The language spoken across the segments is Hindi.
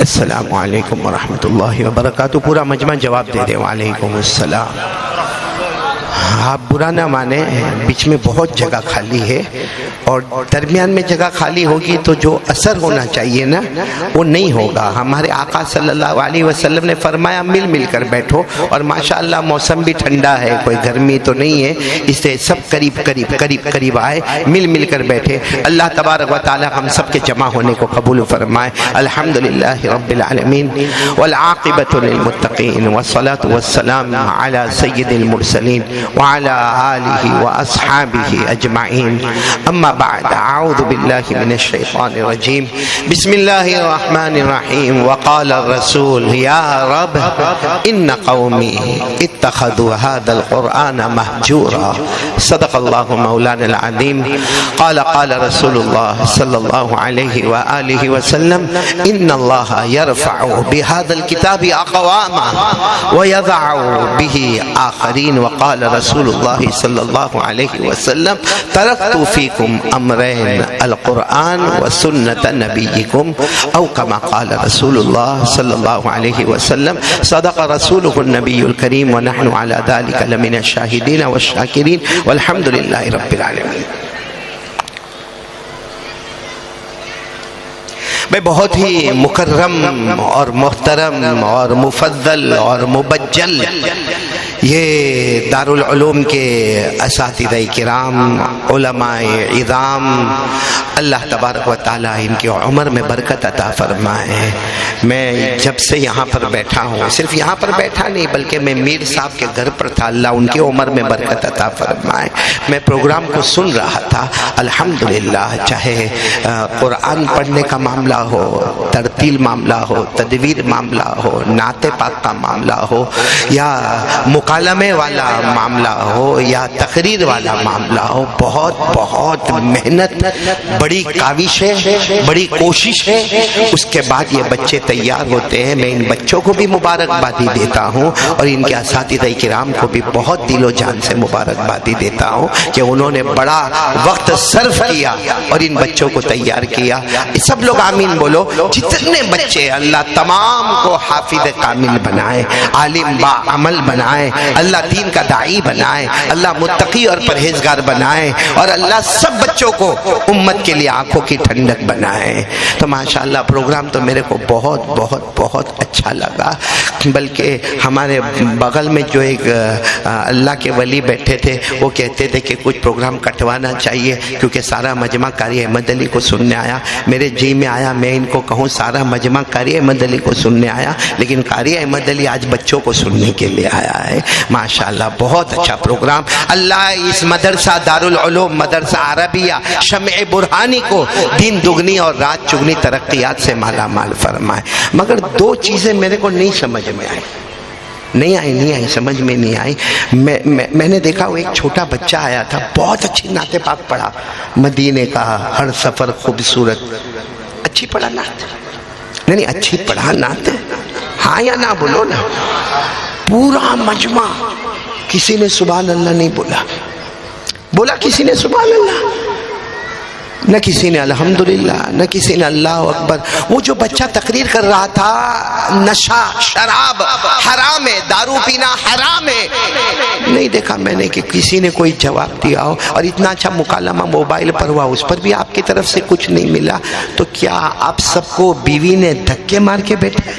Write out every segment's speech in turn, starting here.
अस्सलामु अलैकुम वरहमतुल्लाहि वबरकातुहू। पूरा मजमा जवाब दे दे वालेकुम अस्सलाम। आप बुरा ना माने, बीच में बहुत जगह खाली है और दरमियान में जगह खाली होगी तो जो असर होना चाहिए ना वो नहीं होगा। हमारे आका सल्लल्लाहु अलैहि वसल्लम ने फरमाया मिल मिल कर बैठो, और माशाअल्लाह मौसम भी ठंडा है, कोई गर्मी तो नहीं है, इससे सब करीब करीब करीब करीब आए, मिल मिल कर बैठे। अल्लाह तबारक व तआला हम सब के जमा होने को कबूल फरमाए। अल्हम्दुलिल्लाहि रब्बिल आलमीन वल आक़िबतु लिल मुत्तक़ीन वस्सलातु वस्सलाम अला सय्यिदिल मुरसलीन व अला आलिहि व अस्हाबिहि अजमाइन। अम्मा बाद, अऊज़ु बिल्लाहि मिनश शैतानिर रजीम। बिस्मिल्लाहिर रहमानिर रहीम। व क़ाल रसूल या रब इन्न क़ौमी इत्तख़ज़ू हाज़ल क़ुरआन महजूरा। सदक़ल्लाहु मौलाना अज़ीम। क़ाल क़ाल रसूलुल्लाह सल्लल्लाहु अलैहि व आलिहि वसल्लम इन्नल्लाह यरफ़अु बिहाज़ल किताबि अक़वामा व यज़अु बिही आख़रीन। व क़ाल रसूलुल्लाह सल्लल्लाहु अलैहि वसल्लम तरक्तु फ़ीकुम अमरैन अल क़ुरआन व सुन्नत नबिय्यिकुम औ कमा क़ाल रसूलुल्लाह सल्लल्लाहु अलैहि वसल्लम। सदक़ रसूलुहुन नबियुल करीम व नहनु अला ज़ालिका लमिनश शाहिदीन व शाकिरीन वल्हम्दुलिल्लाहि रब्बिल आलमीन। मैं बहुत ही मुकर्रम और मोहतरम और मुफद्दल और मुबज्जल ये दारुल उलूम के असातिज़े किराम, उलमाए इज़ाम, अल्लाह तबारक व तआला इनकी उम्र में बरकत अता फरमाए। मैं जब से यहाँ पर बैठा हूँ, सिर्फ यहाँ पर बैठा नहीं बल्कि मैं मीर साहब के घर पर था, अल्लाह उनकी उम्र में बरकत अता फरमाए। मैं प्रोग्राम को सुन रहा था, अल्हम्दुलिल्लाह, चाहे कुरान पढ़ने का मामला हो, तरतील मामला हो, तदवीर मामला हो, नाते पाक का मामला हो, या मुकालमे वाला मामला हो, या तकरीर वाला मामला हो, बहुत बहुत मेहनत, बड़ी काविश है, बड़ी कोशिश है, उसके बाद ये बच्चे तैयार होते हैं। मैं इन बच्चों को भी मुबारकबादी देता हूँ और इनके असातिज़े किराम को भी बहुत दिलो जान से मुबारकबादी देता हूँ कि उन्होंने बड़ा वक्त सर्फ किया और इन बच्चों को तैयार किया। सब लोग आमीन बोलो। जितने बच्चे, अल्लाह तमाम को हाफिज कामिल बनाए, आलिम बा अमल बनाए, अल्लाह दीन का दाई बनाए, अल्लाह मुत्तकी और परहेजगार बनाए, और अल्लाह सब बच्चों को उम्मत के लिए आंखों की ठंडक बनाए। तो माशाअल्लाह प्रोग्राम तो मेरे को बहुत बहुत बहुत अच्छा लगा। बल्कि हमारे बगल में जो एक अल्लाह के वली बैठे थे, वो कहते थे कि कुछ प्रोग्राम कटवाना चाहिए क्योंकि सारा मजमा कारी अहमद अली को सुनने आया। मेरे जी में आया मैं इनको कहूँ सारा मजमा कारी अहमद अली को सुनने आया, लेकिन कारी अहमद अली आज बच्चों को सुनने के लिए आया है। माशाअल्लाह बहुत अच्छा प्रोग्राम। अल्लाह इस मदरसा दारुल उलूम मदरसा अरबिया शम्ए बुरहानी को दिन दुगनी और रात चुगनी तरक्कियात से माला माल फरमाए। मगर दो चीज़ें मेरे को नहीं समझ में आई, नहीं आई, समझ में नहीं आई। मैंने देखा वो एक छोटा बच्चा आया था, बहुत अच्छी नाते पाक पढ़ा, मदीने का हर सफ़र खूबसूरत, अच्छी पढ़ा नात, नहीं अच्छी पढ़ा नात, हाँ या ना बोलो ना। पूरा मजमा किसी ने सुभान अल्लाह नहीं बोला, बोला किसी ने सुभान अल्लाह, न किसी ने अल्हम्दुलिल्लाह, न किसी ने अल्लाह अकबर। वो जो बच्चा तकरीर कर रहा था, नशा शराब हराम है, दारू पीना हराम है, नहीं देखा मैंने कि किसी ने कोई जवाब दिया हो। और इतना अच्छा मुकालमा मोबाइल पर हुआ, उस पर भी आपकी तरफ से कुछ नहीं मिला। तो क्या आप सबको बीवी ने धक्के मार के बैठे?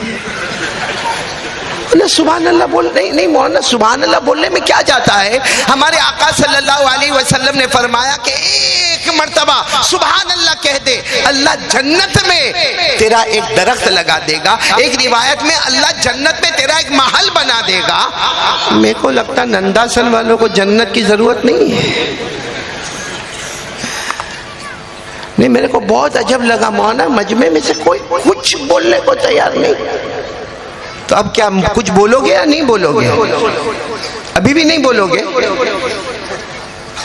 सुभान अल्लाह बोल नहीं मौलाना, सुभान अल्लाह बोलने में क्या जाता है? हमारे आका सल्लल्लाहु अलैहि वसल्लम ने फरमाया कि एक मर्तबा सुभान अल्लाह कह दे, अल्लाह जन्नत में तेरा एक दरख्त लगा देगा। एक रिवायत में अल्लाह जन्नत में तेरा एक महल बना देगा। मेरे को लगता नंदासन वालों को जन्नत की जरूरत नहीं है। नहीं, मेरे को बहुत अजब लगा मौलाना, मजमे में से कोई कुछ बोलने को तैयार नहीं। तो अब क्या कुछ बोलोगे या नहीं बोलोगे? अभी भी नहीं बोलोगे?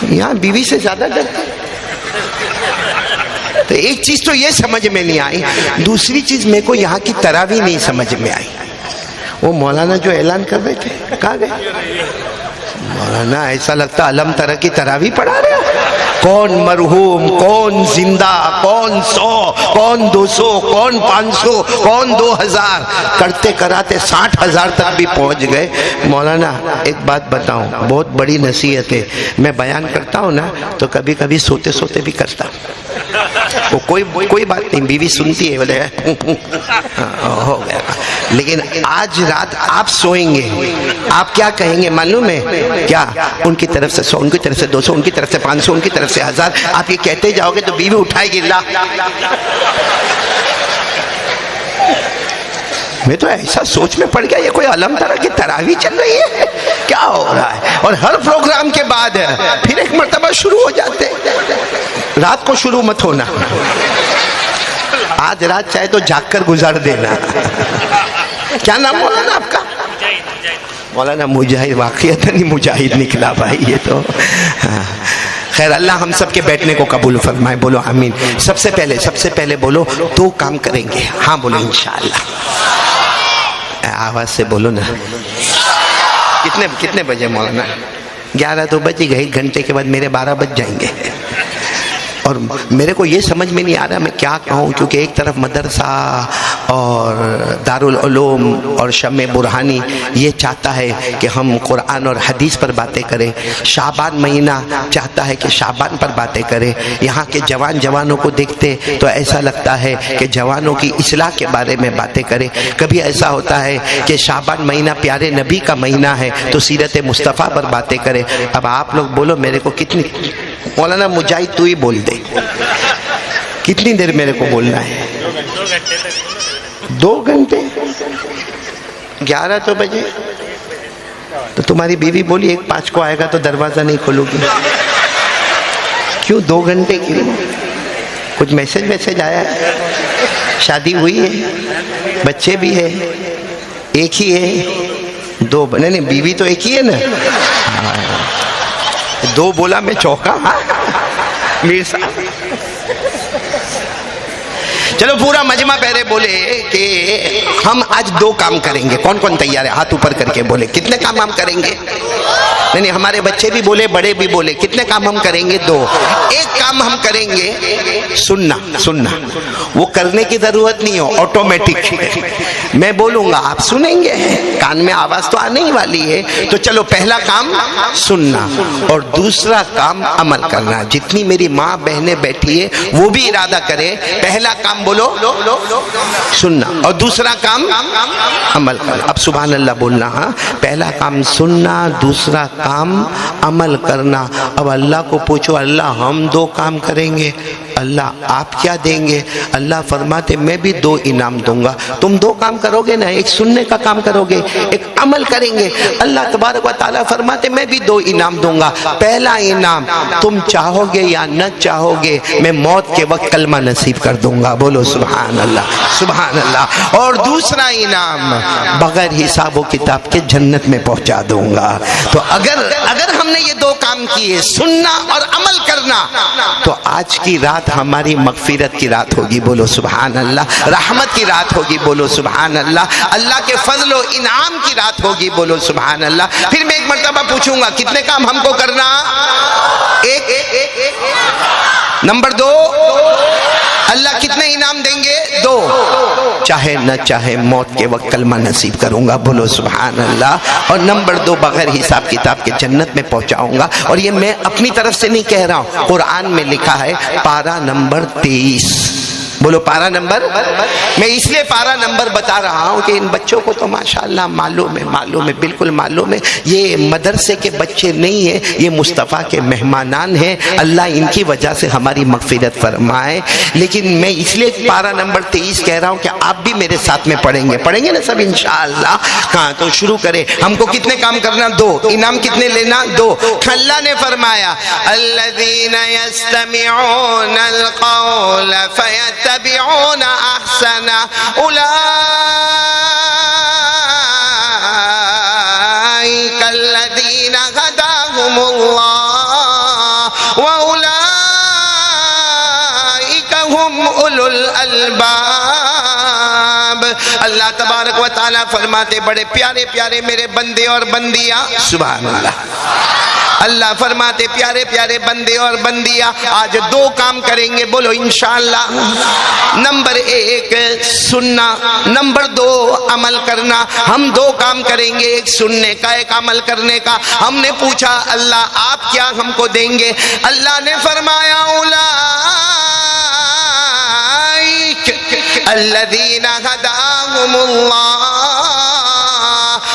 यहाँ बीवी से ज्यादा डरते। तो एक चीज तो ये समझ में नहीं आई, दूसरी चीज मेरे को यहाँ की तरावी नहीं समझ में आई। वो मौलाना जो ऐलान कर रहे थे कहाँ गए? मौलाना ऐसा लगता अलम तरह की तरावी पढ़ा रहे हो। कौन मरहूम, कौन जिंदा, कौन सो, कौन 200, कौन 500, कौन 2000, करते कराते 60,000 तक भी पहुंच गए। मौलाना एक बात बताऊं, बहुत बड़ी नसीहत है, मैं बयान करता हूं ना तो कभी कभी सोते सोते भी करता, वो कोई बात नहीं, बीवी सुनती है, बोले हो गया। लेकिन आज रात आप सोएंगे, आप क्या कहेंगे मालूम है क्या? उनकी तरफ से 100, उनकी तरफ से 200, उनकी तरफ से 500, उनकी तरफ से 1000, आप ये कहते जाओगे तो बीवी उठाएगी। ला, मैं तो ऐसा सोच में पड़ गया, ये कोई अलम तरह की तरावी चल रही है, क्या हो रहा है? और हर प्रोग्राम के बाद फिर एक मर्तबा शुरू हो जाते। रात को शुरू मत होना, आज रात चाहे तो जागकर गुजार देना। क्या नाम मौलाना आपका? मौलाना मुजाहिद, वाकईतन ही मुजाहिद निकला भाई ये तो। खैर, अल्लाह हम सब के बैठने को कबूल फरमाए, बोलो आमीन। सबसे पहले बोलो 2 काम करेंगे। हाँ बोलो इंशाअल्लाह, आवाज से बोलो ना। कितने बजे मौलाना? 11 तो बज गए, 1 घंटे के बाद मेरे 12 बज जाएंगे। और मेरे को ये समझ में नहीं आ रहा मैं क्या कहूँ, क्योंकि एक तरफ मदरसा और दारुल उलूम और शम्मे बुरहानी ये चाहता है कि हम कुरान और हदीस पर बातें करें, शाबान महीना चाहता है कि शाबान पर बातें करें। यहाँ के जवानों को देखते तो ऐसा लगता है कि जवानों की इस्लाह के बारे में बातें करें। कभी ऐसा होता है कि शाबान महीना प्यारे नबी का महीना है तो सीरत मुस्तफ़ा पर बातें करें। अब आप लोग बोलो मेरे को कितनी, मौलाना मुजाहिद तू ही बोल दे, कितनी देर मेरे को बोलना है? 2 घंटे? 11 तो बजे तो तुम्हारी बीवी बोली 1:05 को आएगा तो दरवाजा नहीं खोलोगी। क्यों 2 घंटे क्यों? कुछ मैसेज आया है? शादी हुई है, बच्चे भी है, एक ही है? 2 नहीं, बीवी तो एक ही है ना। 2 बोला मैं चौका। मीर साहब चलो पूरा मजमा पहले बोले कि हम आज 2 काम करेंगे। कौन कौन तैयार है? हाथ ऊपर करके बोले कितने काम हम करेंगे। नहीं, हमारे बच्चे भी बोले, बड़े भी बोले, कितने काम हम करेंगे? 2। एक काम हम करेंगे सुनना, वो करने की जरूरत नहीं हो, ऑटोमेटिक मैं बोलूंगा आप सुनेंगे, कान में आवाज तो आने ही वाली है। तो चलो पहला काम सुनना और दूसरा काम अमल करना। जितनी मेरी माँ बहनें बैठी है वो भी इरादा करे, पहला काम बोलो सुनना और दूसरा काम अमल करना। अब सुभान अल्लाह बोलना। हाँ, पहला काम सुनना, दूसरा काम अमल करना। अब अल्लाह को पूछो, अल्लाह हम 2 काम करेंगे, अल्लाह आप क्या देंगे? अल्लाह फरमाते मैं भी 2 इनाम दूंगा। तुम 2 काम करोगे ना, एक सुनने का काम करोगे, एक अमल करेंगे। अल्लाह तबारक व तआला फरमाते मैं भी 2 इनाम दूंगा। पहला इनाम तुम चाहोगे या न चाहोगे मैं मौत के वक्त कलमा नसीब कर दूंगा। बोलो सुभान अल्लाह, सुभान अल्लाह। और दूसरा इनाम बगैर हिसाब व किताब के जन्नत में पहुंचा दूंगा। तो अगर हमने ये 2 काम किए, सुनना और अमल करना, तो आज की रात हमारी मगफिरत की रात होगी। बोलो सुभान अल्लाह। रहमत की रात होगी। बोलो सुभान अल्लाह। अल्लाह के फजल व इनाम की रात होगी। बोलो सुभान अल्लाह। फिर मैं एक मर्तबा पूछूंगा कितने काम हमको करना? एक। नंबर 2, अल्लाह कितने इनाम देंगे? 2। चाहे न चाहे मौत के वक्त कलमा नसीब करूंगा। बोलो सुभान अल्लाह। और नंबर 2, बगैर हिसाब किताब के जन्नत में पहुंचाऊंगा। और ये मैं अपनी तरफ से नहीं कह रहा हूं, कुरान में लिखा है, पारा नंबर 23। बोलो पारा नंबर। मैं इसलिए पारा नंबर बता रहा हूँ कि इन बच्चों को तो माशाअल्लाह मालूम है, बिल्कुल मालूम है। ये मदरसे के बच्चे नहीं है, ये मुस्तफ़ा के मेहमानान हैं। अल्लाह इनकी वजह से हमारी मगफिरत फरमाए। लेकिन मैं इसलिए पारा नंबर 23 कह रहा हूँ कि आप भी मेरे साथ में पढ़ेंगे ना सब इंशाअल्लाह। हाँ, तो शुरू करें। हमको कितने काम करना? 2। इनाम कितने लेना? 2। अल्लाह ने फरमाया अल्लज़ीना यस्तमिऊनल क़ौल फयत्तबिऊना अहसना उलाइका अल्लज़ीना हदाहुमुल्लाह व उलाइका हुम उलुल अलबाब। अल्लाह तबारक व तआला फरमाते, बड़े प्यारे प्यारे मेरे बंदे और बंदियां, सुभान अल्लाह, अल्लाह फरमाते प्यारे प्यारे बंदे और बंदियां आज दो काम करेंगे, बोलो इंशाअल्लाह। नंबर एक सुनना, नंबर दो अमल करना। हम दो काम करेंगे, एक सुनने का, एक अमल करने का। हमने पूछा अल्लाह आप क्या हमको देंगे? अल्लाह ने फरमाया उलाइक अल्लज़ीना हदाहुमुल्लाह।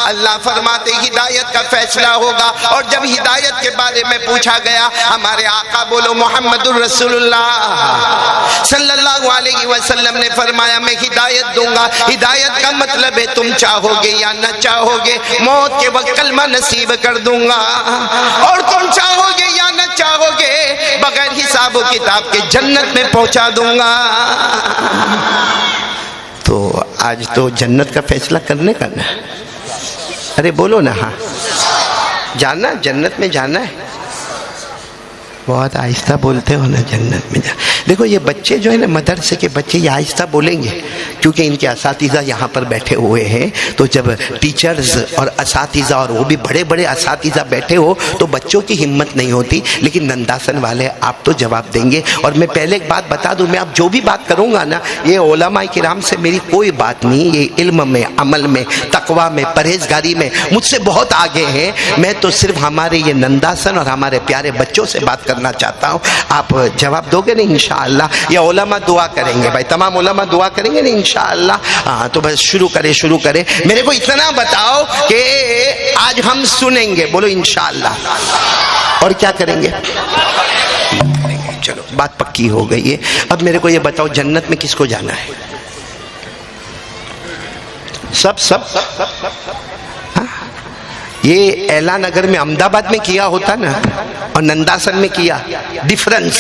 अल्लाह फरमाते हिदायत का फैसला होगा। और जब हिदायत के बारे में पूछा गया, हमारे आका बोलो मोहम्मदुर रसूलुल्लाह सल्लल्लाहु अलैहि वसल्लम ने फरमाया मैं हिदायत दूंगा। हिदायत का मतलब है तुम चाहोगे या न चाहोगे मौत के वक्त कलमा नसीब कर दूंगा, और तुम चाहोगे या न चाहोगे बगैर हिसाब व किताब के जन्नत में पहुंचा दूंगा। तो आज तो जन्नत का फैसला करने का ना, अरे बोलो ना, हाँ जाना, जन्नत में जाना है। बहुत आहिस्ता बोलते हो ना, जन्नत में जा। देखो ये बच्चे जो है ना, मदरसे के बच्चे, ये आहिस्ता बोलेंगे क्योंकि इनके असातिज़ा यहाँ पर बैठे हुए हैं। तो जब टीचर्स और असातिज़ा, और वो भी बड़े बड़े असातिज़ा बैठे हो तो बच्चों की हिम्मत नहीं होती। लेकिन नंदासन वाले आप तो जवाब देंगे। और मैं पहले एक बात बता दूँ, मैं अब जो भी बात करूँगा ना, ये उलमा किराम से मेरी कोई बात नहीं। ये इल्म में, अमल में, तकवा में, परहेजगारी में मुझसे बहुत आगे हैं। मैं तो सिर्फ हमारे ये नंदासन और हमारे प्यारे बच्चों से बात करना चाहता हूँ। आप जवाब दोगे ना इंशाअल्लाह? या उलमा दुआ करेंगे? भाई तमाम उलमा दुआ करेंगे ना इंशाअल्लाह? हाँ तो बस शुरू करें। मेरे को इतना बताओ कि आज हम सुनेंगे, बोलो इंशाअल्लाह, और क्या करेंगे? चलो बात पक्की हो गई है। अब मेरे को ये बताओ जन्नत में किसको जाना है? सब हाँ? ये ऐलान अगर में अहमदाबाद में किया होता ना और नंदासन में किया, difference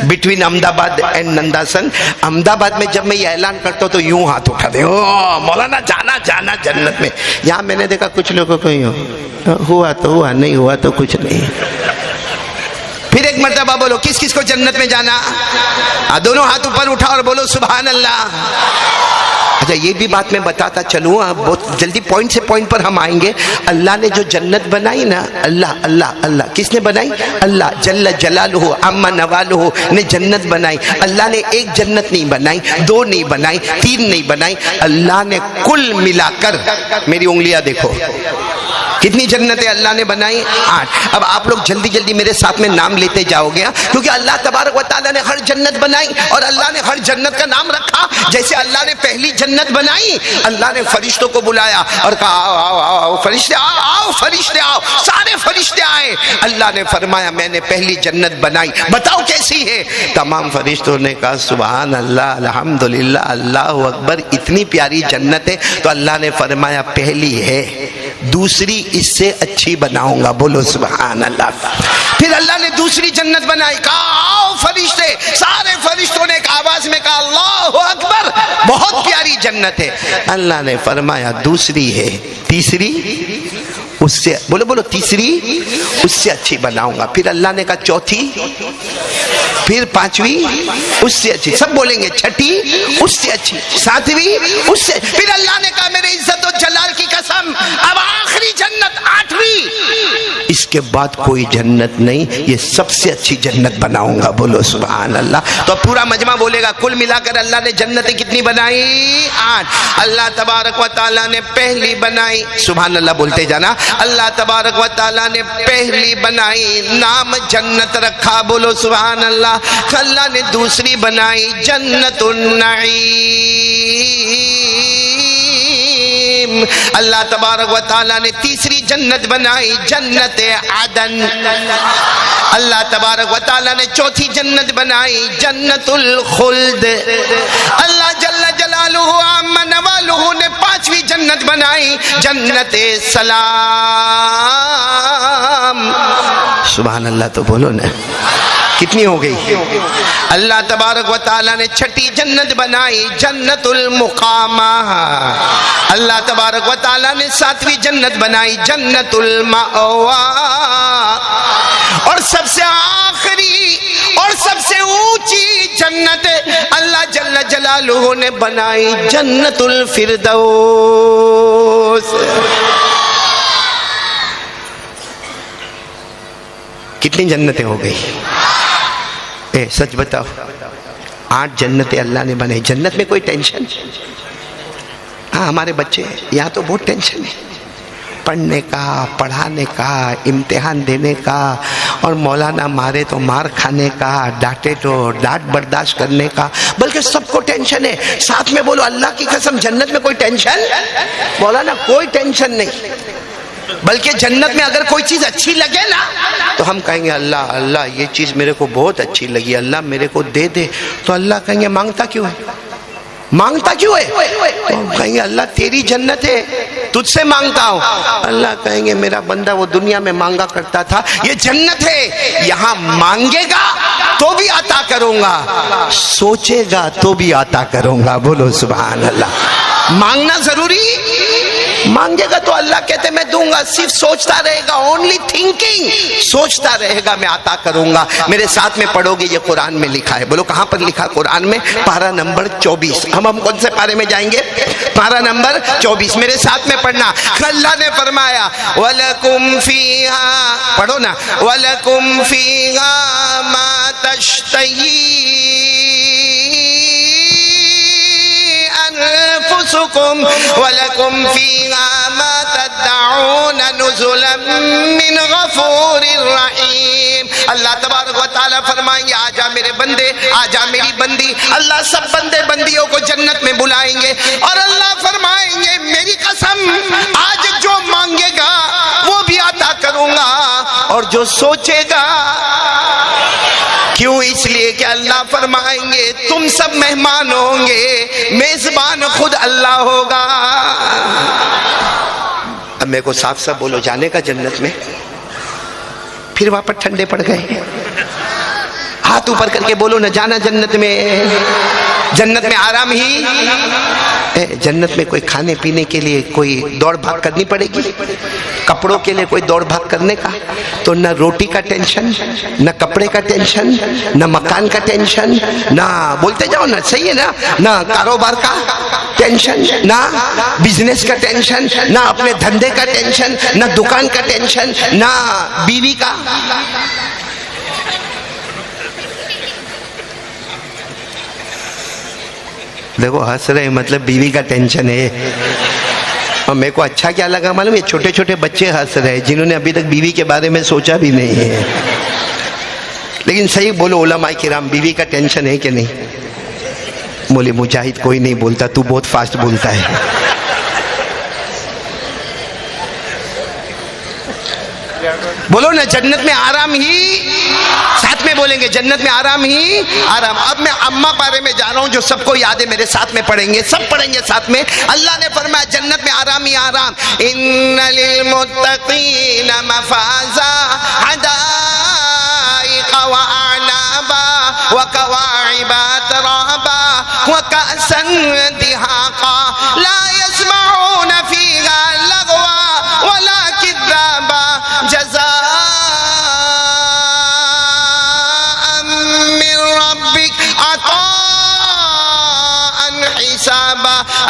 between Ahmedabad and Nandasan. Ahmedabad में जब मैं ये ऐलान करता हूँ तो यूं हाथ उठा दे, ओ मौलाना जाना जन्नत में। यहाँ मैंने देखा कुछ लोगों को यूं हुआ तो हुआ, नहीं हुआ तो कुछ नहीं। फिर एक मर्तबा बोलो किस किस को जन्नत में जाना? दोनों हाथ ऊपर उठा और बोलो सुभान अल्लाह। अच्छा ये भी बात मैं बताता चलूँ, बहुत जल्दी पॉइंट से पॉइंट पर हम आएंगे। अल्लाह ने जो जन्नत बनाई ना, अल्लाह अल्लाह अल्लाह किसने बनाई? अल्लाह जल्ल जलालुहु अम्मा नवालुहु ने जन्नत बनाई। अल्लाह ने एक जन्नत नहीं बनाई, दो नहीं बनाई, तीन नहीं बनाई, अल्लाह ने कुल मिलाकर, मेरी उंगलियां देखो कितनी जन्नतें अल्लाह ने बनाई? 8। अब आप लोग जल्दी जल्दी मेरे साथ में नाम लेते जाओगे, क्योंकि अल्लाह तबारक व तआला ने हर जन्नत बनाई और अल्लाह ने हर जन्नत का नाम रखा। जैसे अल्लाह ने पहली जन्नत बनाई, अल्लाह ने फरिश्तों को बुलाया और कहा आओ आओ आओ फरिश्ते आओ, आओ फरिश्ते आओ। सारे फरिश्ते आए। अल्लाह ने फरमाया मैंने पहली जन्नत बनाई, बताओ कैसी है? तमाम फरिश्तों ने कहा सुभान अल्लाह, अल्हम्दुलिल्लाह, अल्लाहु अकबर, इतनी प्यारी जन्नत है। तो अल्लाह ने फरमाया पहली है, दूसरी इससे अच्छी बनाऊंगा, बोलो सुभान अल्लाह। फिर अल्लाह ने दूसरी जन्नत बनाई, कहा आओ फरिश्ते। सारे फरिश्तों ने एक आवाज में कहा अल्लाहु अकबर, बहुत प्यारी जन्नत है। अल्लाह ने फरमाया दूसरी है, तीसरी उससे, बोलो बोलो, तीसरी उससे अच्छी बनाऊंगा। फिर अल्लाह ने कहा चौथी, फिर पांचवी उससे अच्छी, सब बोलेंगे, छठी उससे अच्छी, सातवीं उससे। फिर अल्लाह ने कहा मेरे इज्जत और जलाल की कसम, अब आखिरी जन्नत 8वीं, इसके बाद कोई जन्नत नहीं, ये सबसे अच्छी जन्नत बनाऊंगा, बोलो सुभान अल्लाह। तो पूरा मजमा बोलेगा कुल मिलाकर अल्लाह ने जन्नतें कितनी बनाई? 8। अल्लाह तबारक व तआला ने पहली बनाई, सुभान अल्लाह बोलते जाना, अल्लाह तबारक व तआला ने पहली बनाई, नाम जन्नत रखा, बोलो सुभान अल्लाह। अल्लाह ने दूसरी बनाई जन्नतुन नईम। अल्लाह तबारक व तआला ने तीसरी जन्नत बनाई जन्नत आदन। अल्लाह तबारक व तआला ने चौथी जन्नत बनाई जन्नतुल खुल्द। अल्लाह जल्ल जलालुहु अम्मा नवालुहु ने 5वीं जन्नत बनाई जन्नत सलाम। सुभान अल्लाह तो बोलो ना, कितनी हो गई? अल्लाह तबारक व तआला ने 6ठी जन्नत बनाई जन्नतुल मुकामा। अल्लाह तबारक व तआला ने 7वीं जन्नत बनाई जन्नतुल मावा। और सबसे आखिरी और सबसे ऊंची जन्नत अल्लाह जल्ल जलालुहु ने बनाई जन्नतुल फिरदौस। कितनी जन्नतें हो गई? सच बताओ, 8 जन्नतें अल्लाह ने बनाई। जन्नत में कोई टेंशन? हाँ, हमारे बच्चे यहाँ तो बहुत टेंशन है, पढ़ने का, पढ़ाने का, इम्तिहान देने का, और मौलाना मारे तो मार खाने का, डांटे तो डांट बर्दाश्त करने का, बल्कि सबको टेंशन है। साथ में बोलो अल्लाह की कसम, जन्नत में कोई टेंशन? मौलाना कोई टेंशन नहीं, बल्कि जन्नत में अगर कोई चीज अच्छी लगे ना तो हम कहेंगे अल्लाह अल्लाह ये चीज मेरे को बहुत अच्छी लगी, अल्लाह मेरे को दे दे। तो अल्लाह कहेंगे मांगता क्यों है, मांगता क्यों है? तो कहेंगे अल्लाह तेरी जन्नत है, तुझसे मांगता हूं। अल्लाह कहेंगे मेरा बंदा वो दुनिया में मांगा करता था, ये जन्नत है, यहां मांगेगा तो भी अता करूंगा, सोचेगा तो भी अता करूंगा। बोलो सुभान अल्लाह। मांगना जरूरी, मांगेगा तो अल्लाह कहते मैं दूंगा, सिर्फ सोचता रहेगा, ओनली थिंकिंग, सोचता रहेगा मैं अता करूंगा। मेरे साथ में पढ़ोगे, ये कुरान में लिखा है। बोलो कहां पर लिखा? कुरान में, पारा नंबर 24। हम कौन से पारे में जाएंगे? पारा नंबर 24। मेरे साथ में पढ़ना। अल्लाह ने फरमाया वलकुम फीहा, पढ़ो ना, वलकुम फीहा मा तश्तही अनफुसुकुम वलकुम फीहा मा तदउन नुज़ुलन मिन गफूरिर रहीम। अल्लाह तबारक व तआला फरमाएंगे आजा मेरे बंदे, आजा मेरी बंदी। अल्लाह सब बंदे बंदियों को जन्नत में बुलाएंगे और अल्लाह फरमाएंगे मेरी कसम आज जो मांगेगा वो भी अता करूंगा और जो सोचेगा। क्यों? इसलिए कि अल्लाह फरमाएंगे तुम सब मेहमान होंगे, मेजबान खुद अल्लाह होगा। अब मेरे को साफ साफ बोलो, जाने का जन्नत में? फिर वापस ठंडे पड़ गए। हाथ ऊपर करके बोलो न, जाना जन्नत में। जन्नत में आराम ही। जन्नत में कोई खाने पीने के लिए कोई दौड़ भाग करनी पड़ेगी, कपड़ों के लिए कोई दौड़ भाग करने का, तो न रोटी का टेंशन, न कपड़े का टेंशन, न मकान का टेंशन, ना बोलते जाओ ना, सही है ना, ना कारोबार का टेंशन, ना बिजनेस का टेंशन, ना अपने धंधे का टेंशन, ना दुकान का टेंशन, ना बीवी का। देखो हंस रहे, मतलब बीवी का टेंशन है। और मेरे को अच्छा क्या लगा मालूम, ये छोटे छोटे बच्चे हंस रहे जिन्होंने अभी तक बीवी के बारे में सोचा भी नहीं है। लेकिन सही बोलो उलमाए किराम, बीवी का टेंशन है कि नहीं? बोले मुजाहिद कोई नहीं बोलता, तू बहुत फास्ट बोलता है। बोलो ना, जन्नत में आराम ही, साथ में बोलेंगे जन्नत में आराम ही आराम। अब मैं अम्मा पारे में जा रहा हूं, जो सबको याद है, मेरे साथ में पढ़ेंगे, सब पढ़ेंगे साथ में। अल्लाह ने फरमाया जन्नत में आराम ही आराम। इन्ना लिल मुत्तकीन मफाजा हदाइका व अनाबा व कवाइबा तराबा व कअसन दिहाका ला यस्माऊन फीहा लगवा वला किज़्ज़ाबा जज़ा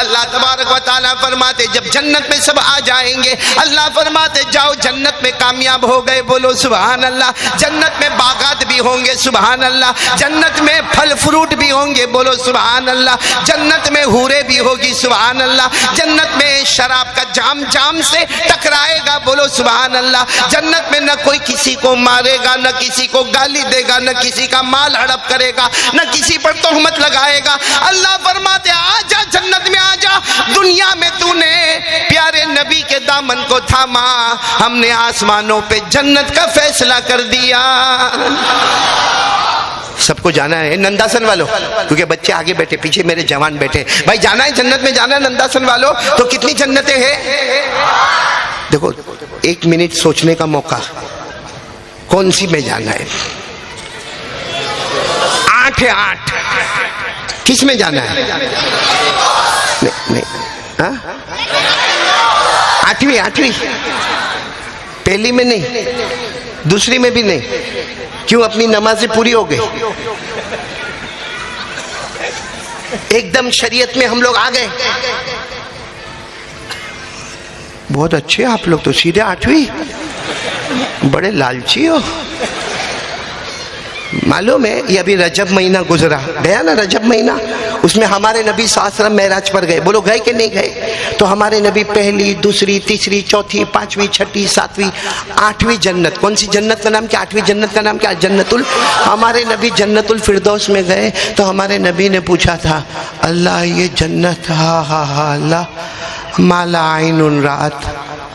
अल्लाह तबारक व तआला फरमाते जब जन्नत में सब आ जाएंगे, अल्लाह फरमाते जाओ जन्नत में कामयाब हो गए, बोलो सुभान अल्लाह। जन्नत में बागात भी होंगे, सुभान अल्लाह। जन्नत में फल फ्रूट भी होंगे, बोलो सुभान अल्लाह। जन्नत में हूरे भी होगी, सुभान अल्लाह। जन्नत में शराब का जाम जाम से टकराएगा, बोलो सुभान अल्लाह। जन्नत में न कोई किसी को मारेगा, न किसी को गाली देगा, न किसी का माल हड़प करेगा, न किसी पर तोहमत लगाएगा। अल्लाह फरमाते आजा जन्नत में आजा। दुनिया में तूने प्यारे नबी के दामन को थामा, हमने आसमानों पे जन्नत का फैसला कर दिया। सबको जाना है नंदासन वालों, क्योंकि बच्चे आगे बैठे, पीछे मेरे जवान बैठे। भाई जाना है जन्नत में, जाना है नंदासन वालों। तो कितनी जन्नतें हैं? देखो 1 मिनट सोचने का मौका, कौन सी में जाना है? 8 है, 8। किस में जाना है? नहीं, हाँ? 8वीं। पहली में नहीं, दूसरी में भी नहीं। क्यों? अपनी नमाज़ें पूरी हो गई, एकदम शरीयत में हम लोग आ गए। बहुत अच्छे आप लोग तो, सीधे 8वीं। बड़े लालची हो। मालूम है ये अभी रजब महीना गुजरा गया ना, रजब महीना, उसमें हमारे नबी सल्लल्लाहु अलैहि वसल्लम मेराज पर गए। बोलो गए कि नहीं गए? तो हमारे नबी पहली, दूसरी, तीसरी, चौथी, पांचवी, छठी, सातवीं, आठवीं जन्नत, कौन सी जन्नत का नाम क्या? आठवीं जन्नत का नाम क्या? जन्नतुल, हमारे नबी जन्नतुल फिरदौस में गए। तो हमारे नबी ने पूछा था, अल्लाह ये जन्नत, हा हा हा अल्लाह, माला आइनुन रात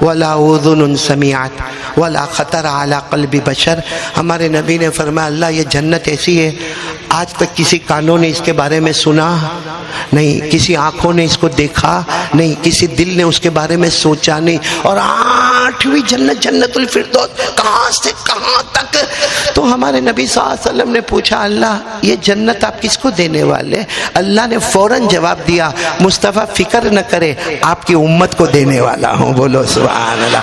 वला उज़ुनुन समिआत वला खतर अला क़ल्बि बशर। हमारे नबी ने फरमाया, अल्लाह ये जन्नत ऐसी है आज तक किसी कानों ने इसके बारे में सुना नहीं, किसी आंखों ने इसको देखा नहीं, किसी दिल ने उसके बारे में सोचा नहीं। और आठवीं जन्नत जन्नतुल फिरदौस, कहाँ से कहाँ तक। तो हमारे नबी सल्लल्लाहु अलैहि वसल्लम ने पूछा, अल्लाह ये जन्नत आप किसको देने वाले? अल्लाह ने फौरन जवाब दिया, मुस्तफ़ा फिक्र न करे, आपकी उम्मत को देने वाला हूँ। बोलो सुभान अल्लाह।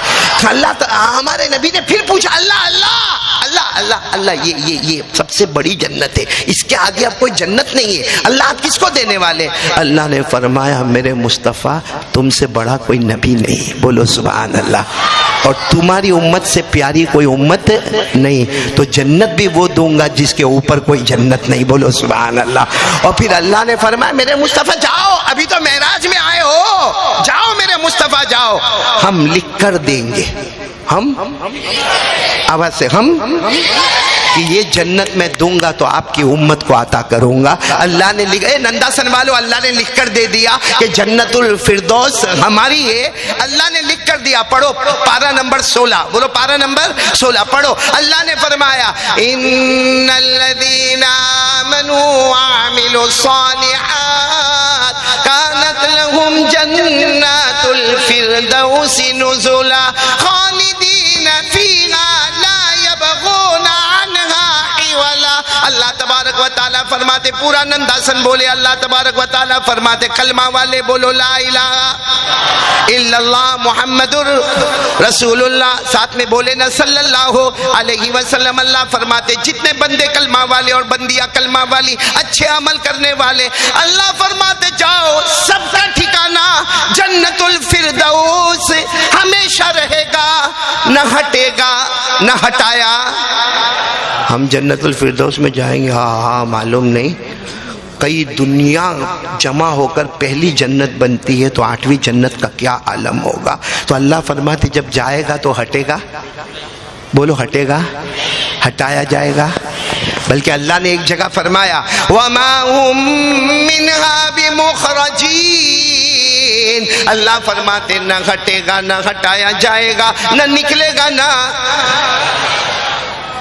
अल्लाह तो हमारे नबी ने फिर पूछा, अल्लाह अल्लाह अल्लाह अल्लाह अल्लाह ये सबसे बड़ी जन्नत है, इसके आगे अब कोई जन्नत नहीं है, अल्लाह आप किसको देने वाले? अल्लाह ने फरमाया, मेरे मुस्तफ़ा तुमसे बड़ा कोई नबी नहीं। बोलो सुभान अल्लाह। और तुम्हारी उम्मत से प्यारी कोई उम्मत नहीं, तो जन्नत भी वो दूंगा जिसके ऊपर कोई जन्नत नहीं। बोलो सुभान अल्लाह। और फिर अल्लाह ने फरमाया, मेरे मुस्तफ़ा जाओ, अभी तो मेराज में आए हो, जाओ मेरे मुस्तफ़ा जाओ, हम लिख कर देंगे, हम आवाज से हम कि ये जन्नत मैं दूंगा तो आपकी उम्मत को अता करूंगा। अल्लाह ने लिखा, नंदासन वालों, अल्लाह ने लिख कर दे दिया कि जन्नतुल फिरदौस हमारी है, अल्लाह ने लिख कर दिया। पढ़ो पारा नंबर 16, बोलो पारा नंबर 16 पढ़ो। अल्लाह ने फरमाया, इन्नल्लज़ीना आमनू व अमिलुस सालिहात कानत लहुम जन्नतुल फिरदौस नुज़ुला खालिदीना फीहा ला यबगूना अन्हा हिवला। अल्लाह तबारक व तआला फरमाते, पूरा नंदासन बोले, अल्लाह तबारक व तआला फरमाते, कलमा वाले बोलो ला इलाहा इल्लल्लाह मुहम्मदुर रसूलुल्लाह, साथ में बोले ना सल्लल्लाहु अलैहि वसल्लम। अल्लाह फरमाते, जितने बंदे कलमा वाले और बंदियां कलमा वाली अच्छे अमल करने वाले, अल्लाह फरमाते जाओ सबका ठिकाना जन्नतुल फिरदौस हमेशा रहेगा, न हटेगा न हटाया। हम जन्नतुल फिरदौस में जाएंगे? हाँ मालूम नहीं, कई दुनिया जमा होकर पहली जन्नत बनती है तो आठवीं जन्नत का क्या आलम होगा। तो अल्लाह फरमाते, जब जाएगा तो हटेगा, बोलो हटेगा, हटाया जाएगा। बल्कि अल्लाह ने एक जगह फरमाया, वमा हुम मिनहा बिमुखरजीन, अल्लाह फरमाते न हटेगा न हटाया जाएगा, न निकलेगा ना।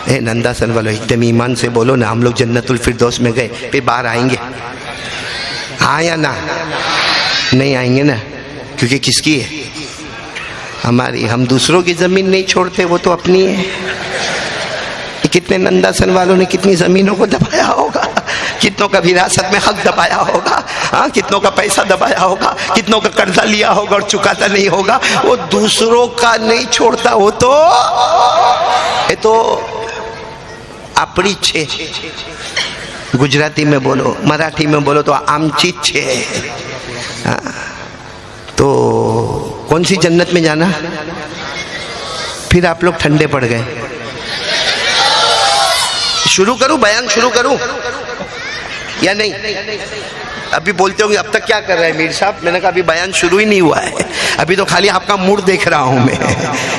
ए नंदासन वालों, एकदम ईमान से बोलो ना, हम लोग जन्नतुल फिरदौस में गए फिर बाहर आएंगे? हाँ या ना? नहीं आएंगे ना, क्योंकि किसकी है? हमारी। हम दूसरों की जमीन नहीं छोड़ते, वो तो अपनी है। कितने नंदासन वालों ने कितनी जमीनों को दबाया होगा, कितनों का विरासत में हक दबाया होगा, हाँ कितनों का पैसा दबाया होगा, कितनों का कर्जा लिया होगा और चुकाता नहीं होगा। वो दूसरों का नहीं छोड़ता, वो तो ये तो अपनी छे, गुजराती में बोलो, मराठी में बोलो तो आमची छे। तो कौन सी जन्नत में जाना? फिर आप लोग ठंडे पड़ गए। शुरू करूं, बयान शुरू करूं या नहीं? अभी बोलते होंगे अब तक क्या कर रहे हैं मीर साहब? मैंने कहा अभी बयान शुरू ही नहीं हुआ है, अभी तो खाली आपका मूड देख रहा हूं मैं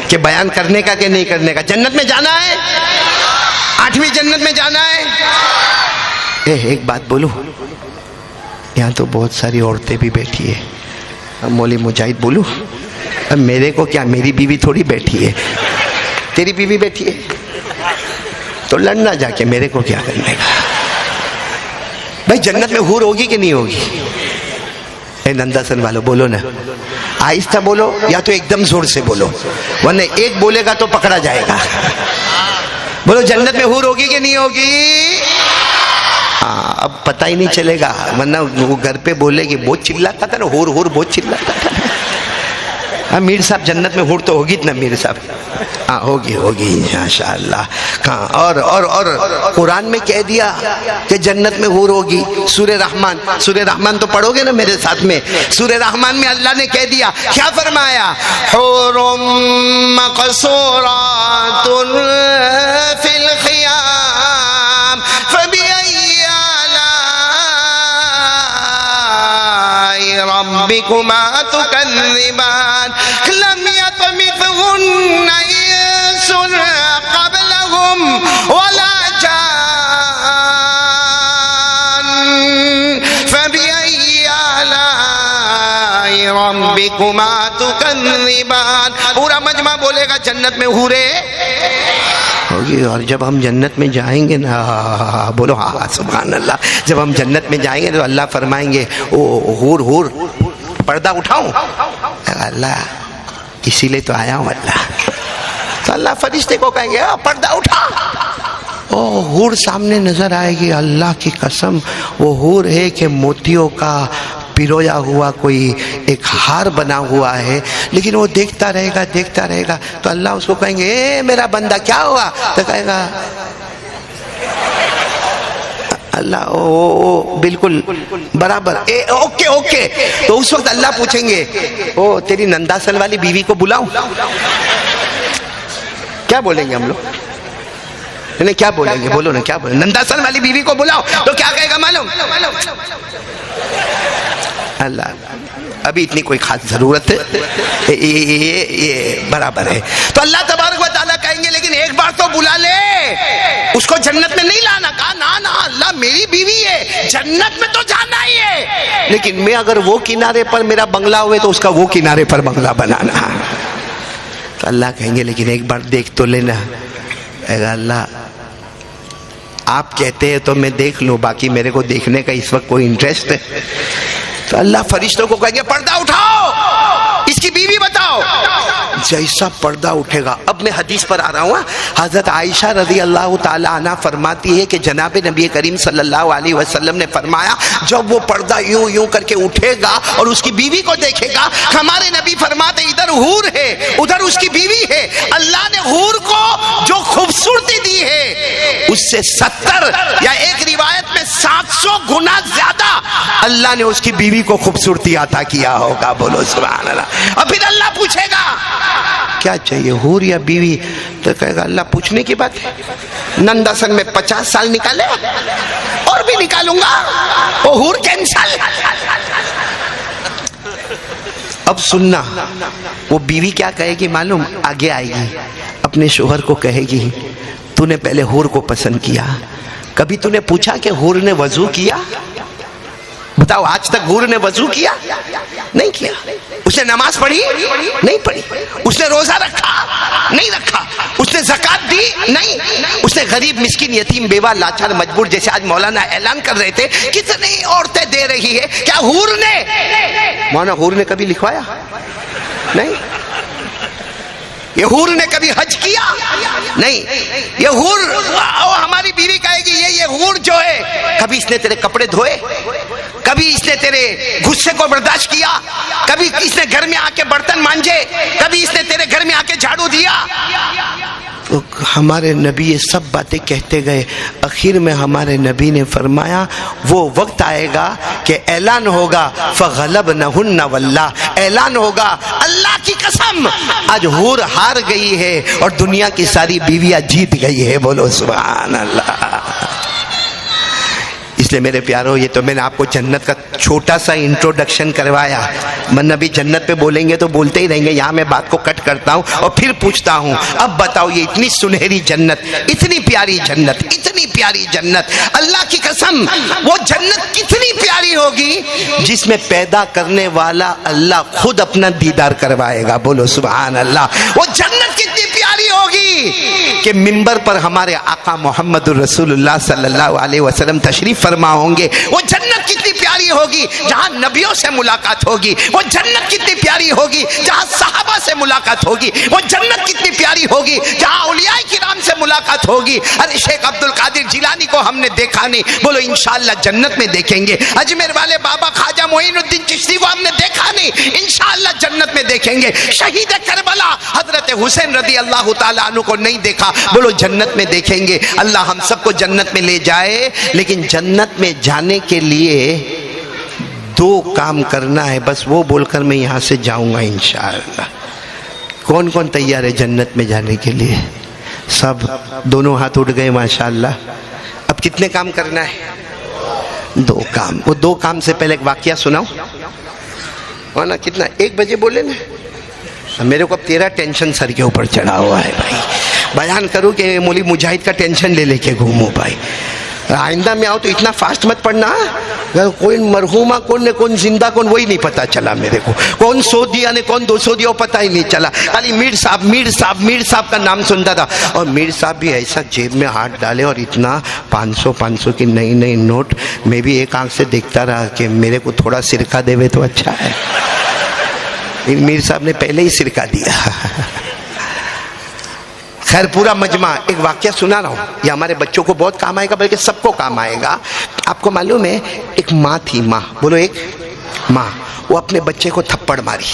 कि बयान करने का कि नहीं करने का। जन्नत में जाना है, आठवीं जन्नत में जाना है। एक बात बोलूं, यहाँ तो बहुत सारी औरतें भी बैठी है। अब मौली मुजाहिद बोलूं, अब मेरे को क्या, मेरी बीवी थोड़ी बैठी है, तेरी बीवी बैठी है तो लड़ना जाके, मेरे को क्या करने का। भाई जन्नत में हूर होगी कि नहीं होगी? ए नंदासन वालों बोलो ना, आहिस्ता बोलो या तो एकदम जोर से बोलो, वरना एक बोलेगा तो पकड़ा जाएगा। बोलो जन्नत में हूर होगी कि नहीं होगी? हाँ अब पता ही नहीं चलेगा, वरना वो घर पे बोलेगी, बहुत चिल्लाता था ना, हूर हूर बहुत चिल्लाता था। हाँ मीर साहब जन्नत में हूर तो होगी ना मीर साहब? हाँ होगी होगी इंशाअल्लाह। हाँ और कुरान में कह दिया कि जन्नत में हूर होगी। सूरह रहमान तो पढ़ोगे ना मेरे साथ में? सूरह रहमान में अल्लाह ने कह दिया, क्या फरमाया? हुरुम मक़सूरातुन फिल ख़ियाम रब्बिकुमा तुकज़्ज़िबान लम यतमिथहुन्न इंसुन क़ब्लहुम वला जान फबिअय्यि आलाइ रब्बिकुमा तुकज़्ज़िबान। पूरा मजमा बोलेगा जन्नत में हूरे होगी। और जब हम जन्नत में जाएंगे ना, बोलो हाँ सुभान अल्लाह, जब हम जन्नत में जाएंगे तो अल्लाह फरमाएंगे ओ हूर हूर पर्दा उठाऊं? अल्लाह इसीलिए तो आया हूं अल्लाह। तो अल्लाह फरिश्ते को कहेंगे पर्दा उठा। ओ हूर सामने नजर आएगी। अल्लाह की कसम वो हूर है कि मोतियों का पिरोया हुआ कोई एक हार बना हुआ है, लेकिन वो देखता रहेगा। तो अल्लाह उसको कहेंगे ए मेरा बंदा क्या हुआ? तो कहेगा अल्लाह ओ बिल्कुल बराबर ओके ओके। तो उस वक्त अल्लाह पूछेंगे ओ तेरी नंदासन वाली बीवी को बुलाऊं? क्या बोलेंगे हम लोग? नहीं क्या बोलेंगे? बोलो ना क्या बोलेंगे? नंदासन वाली बीवी को बुलाओ। तो क्या कहेगा मालूम? अल्लाह अभी इतनी कोई खास जरूरत है, ये बराबर है। तो अल्लाह तबारक व तआला कहेंगे लेकिन एक बार तो बुला ले, उसको जन्नत में नहीं लाना। कहा ना ना अल्लाह मेरी बीवी है, जन्नत में तो जाना ही है, लेकिन मैं अगर वो किनारे पर मेरा बंगला हुए तो उसका वो किनारे पर बंगला बनाना। तो अल्लाह कहेंगे लेकिन एक बार देख तो लेना। अल्लाह आप कहते हैं तो मैं देख लूं, बाकी मेरे को देखने का इस वक्त कोई इंटरेस्ट है। तो अल्लाह फरिश्तों को कहेंगे पर्दा उठाओ, इसकी बीवी बताओ। जैसा पर्दा उठेगा, अब मैं हदीस पर आ रहा हूँ। हजरत आयशा रजी अल्लाह ताला अन्हा फरमाती है कि जनाब नबी करीम सल्लल्लाहु अलैहि वसल्लम ने फरमाया जब वो पर्दा यूं यूं करके उठेगा और उसकी बीवी को देखेगा, हमारे नबी फरमाते इधर हूर है उधर उसकी बीवी है। अल्लाह ने हूर को जो खूबसूरती दी है उससे 70 या एक रिवायत में 700 गुना ज्यादा अल्लाह ने उसकी बीवी को खूबसूरती अता किया होगा। बोलो सुभान अल्लाह। और फिर अल्लाह पूछेगा क्या चाहिए, हूर या बीवी? तो कहेगा अल्लाह पूछने की बात है, नंदासन में 50 साल निकाले और भी निकालूंगा, वो हूर कैंसल। अब सुनना, वो बीवी क्या कहेगी मालूम? आगे आएगी, अपने शोहर को कहेगी तूने पहले हूर को पसंद किया, कभी तूने पूछा कि हूर ने वजू किया? बताओ आज तक हूर ने वजू किया? नहीं किया। उसने नमाज पढ़ी? नहीं पढ़ी। उसने रोजा रखा? नहीं रखा। उसने ज़कात दी? नहीं। उसने गरीब मिस्किन यतीम बेवा लाचार मजबूर, जैसे आज मौलाना ऐलान कर रहे थे कितनी औरतें दे रही है, क्या हूर ने? मौलाना हूर ने कभी लिखवाया? नहीं। ये हूर ने कभी हज किया? नहीं। ये हूर हमारी बीवी कहेगी ये हूर जो है कभी इसने तेरे कपड़े धोए, कभी इसने तेरे गुस्से को बर्दाश्त किया, कभी इसने घर में आके बर्तन मांजे, कभी इसने तेरे घर में आके झाड़ू दिया? तो हमारे नबी ये सब बातें कहते गए, आखिर में हमारे नबी ने फरमाया वो वक्त आएगा कि ऐलान होगा फ़ग़लबनहुन्ना वल्लाह, ऐलान होगा अल्लाह की कसम आज हूर हार गई है और दुनिया की सारी बीवियां जीत गई है। बोलो सुभान अल्लाह। इसलिए मेरे प्यारो, ये तो मैंने आपको जन्नत का छोटा सा इंट्रोडक्शन करवाया, वरना भी जन्नत पे बोलेंगे तो बोलते ही रहेंगे। यहाँ मैं बात को कट करता हूँ और फिर पूछता हूँ अब बताओ ये इतनी सुनहरी जन्नत, इतनी प्यारी जन्नत, इतनी प्यारी जन्नत, अल्लाह की कसम वो जन्नत कितनी प्यारी होगी जिसमें पैदा करने वाला अल्लाह खुद अपना दीदार करवाएगा। बोलो सुभान अल्लाह। वो जन्नत कितनी प्यारी होगी कि मिंबर पर हमारे आका मोहम्मद रसूलुल्लाह सल्लल्लाहु अलैहि वसल्लम तशरीफ फरमा होंगे। वो जन्नत कितनी प्यारी होगी जहां नबियों से मुलाकात होगी। वो जन्नत कितनी प्यारी होगी जहां सहाबा से मुलाकात होगी। वो जन्नत कितनी प्यारी होगी जहां औलिया किराम से मुलाकात होगी। अरे शेख अब्दुल कादिर जिलानी को हमने देखा नहीं, बोलो इंशाअल्लाह जन्नत में देखेंगे। अजमेर वाले बाबा ख्वाजा मोइनुद्दीन चिश्ती को हमने देखा नहीं, इंशाअल्लाह जन्नत में देखेंगे। शहीद करबला हजरत हुसैन रदी अल्लाह ताला अन्हु को नहीं देखा, बोलो जन्नत में देखेंगे। अल्लाह हम सबको जन्नत में ले जाए, लेकिन जन्नत में जाने के लिए 2 काम करना है, बस वो बोलकर मैं यहाँ से जाऊँगा इंशाअल्लाह। कौन कौन तैयार है जन्नत में जाने के लिए? सब, दोनों हाथ उठ गए माशाअल्लाह। अब कितने काम करना है? 2 काम। वो 2 काम से पहले एक वाकया सुनाओ। वरना कितना 1 बजे बोले ना। मेरे को अब तेरा टेंशन सर के ऊपर चढ़ा हुआ है भाई, बयान करूँ कि मौली मुजाहिद का टेंशन ले लेके घूमूं भाई। आइंदा में आओ तो इतना फास्ट मत पढ़ना, कोई मरहूमा कौन ने कौन जिंदा कौन वही नहीं पता चला मेरे को, कौन 100 दिया ने कौन 200 दिया पता ही नहीं चला। खाली मीर साहब मीर साहब मीर साहब का नाम सुनता था, और मीर साहब भी ऐसा जेब में हाथ डाले और इतना 500 की नई नई नोट। मैं भी एक आंख से देखता रहा कि मेरे को थोड़ा सिरका देवे तो अच्छा है। मीर साहब ने पहले ही सिरका दिया। खैर पूरा मजमा, एक वाक्य सुना रहा हूँ, ये हमारे बच्चों को बहुत काम आएगा, बल्कि सबको काम आएगा। आपको मालूम है एक माँ थी, माँ बोलो, एक माँ, वो अपने बच्चे को थप्पड़ मारी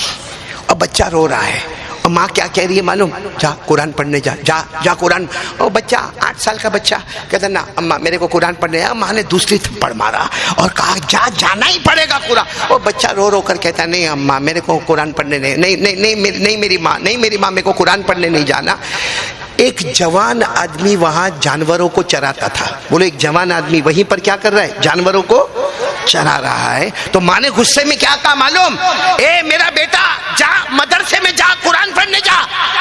और बच्चा रो रहा है, और माँ क्या कह रही है मालूम, जा कुरान पढ़ने जा, जा जा कुरान। और बच्चा 8 साल का बच्चा कहता ना अम्मा मेरे को कुरान पढ़ने है। माँ ने दूसरी थप्पड़ मारा और कहा जा जाना ही पड़ेगा कुरान। और बच्चा रो रो कर कहता नहीं अम्मा मेरे को कुरान पढ़ने नहीं मेरी माँ मेरे को कुरान पढ़ने नहीं जाना। एक जवान आदमी वहां जानवरों को चराता था। बोलो, एक जवान आदमी वहीं पर क्या कर रहा है, जानवरों को चरा रहा है। तो माँ ने गुस्से में क्या कहा मालूम, ए मेरा बेटा जा मदरसे में जा कुरान पढ़ने जा।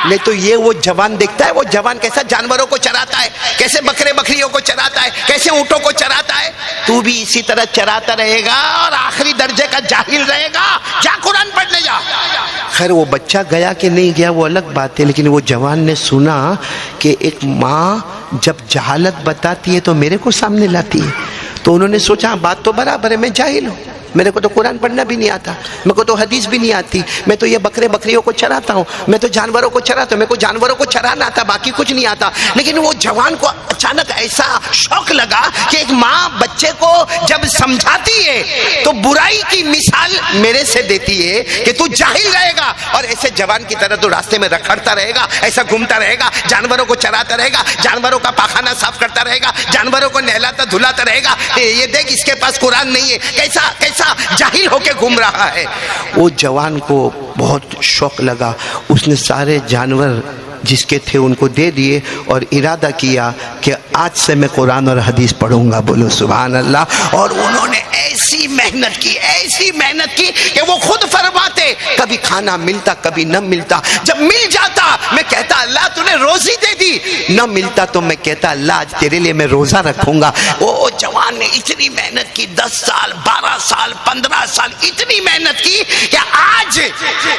नहीं तो ये वो जवान देखता है, वो जवान कैसा जानवरों को चराता है, कैसे बकरे बकरियों को चराता है, कैसे ऊँटों को चराता है। तू भी इसी तरह चराता रहेगा और आखिरी दर्जे का जाहिल रहेगा, जा कुरान पढ़ने जा। खैर वो बच्चा गया कि नहीं गया वो अलग बात है, लेकिन वो जवान ने सुना कि एक माँ जब जहालत बताती है तो मेरे को सामने लाती है। तो उन्होंने सोचा बात तो बराबर है, मैं जाहिल हूँ, मेरे को तो कुरान पढ़ना भी नहीं आता, मेरे को तो हदीस भी नहीं आती, मैं तो ये बकरे बकरियों को चराता हूँ, मैं तो जानवरों को चराता हूँ, मेरे को जानवरों को चराना आता, बाकी कुछ नहीं आता। लेकिन वो जवान को अचानक ऐसा शौक लगा कि एक माँ बच्चे को जब समझाती है तो बुराई की मिसाल मेरे से देती है कि तू जाहिल रहेगा, और ऐसे जवान की तरह तो रास्ते में रखड़ता रहेगा, ऐसा घूमता रहेगा, जानवरों को चराता रहेगा, जानवरों का पाखाना साफ करता रहेगा, जानवरों को नहलाता धुलाता रहेगा। ये देख इसके पास कुरान नहीं है, कैसा कैसा जाहिल होके घूम रहा है। वो जवान को बहुत शौक लगा, उसने सारे जानवर जिसके थे उनको दे दिए और इरादा किया कि आज से मैं कुरान और हदीस पढ़ूंगा। बोलो सुभान अल्लाह। और उन्होंने ऐसी मेहनत की कि वो खुद फरमाते कभी खाना मिलता कभी न मिलता, जब मिल जाता मैं कहता अल्लाह तूने रोजी दे दी, न मिलता तो मैं कहता अल्लाह आज तेरे लिए मैं रोजा रखूंगा। वो जवान ने इतनी मेहनत की, 10 साल 12 साल 15 साल इतनी मेहनत की कि आज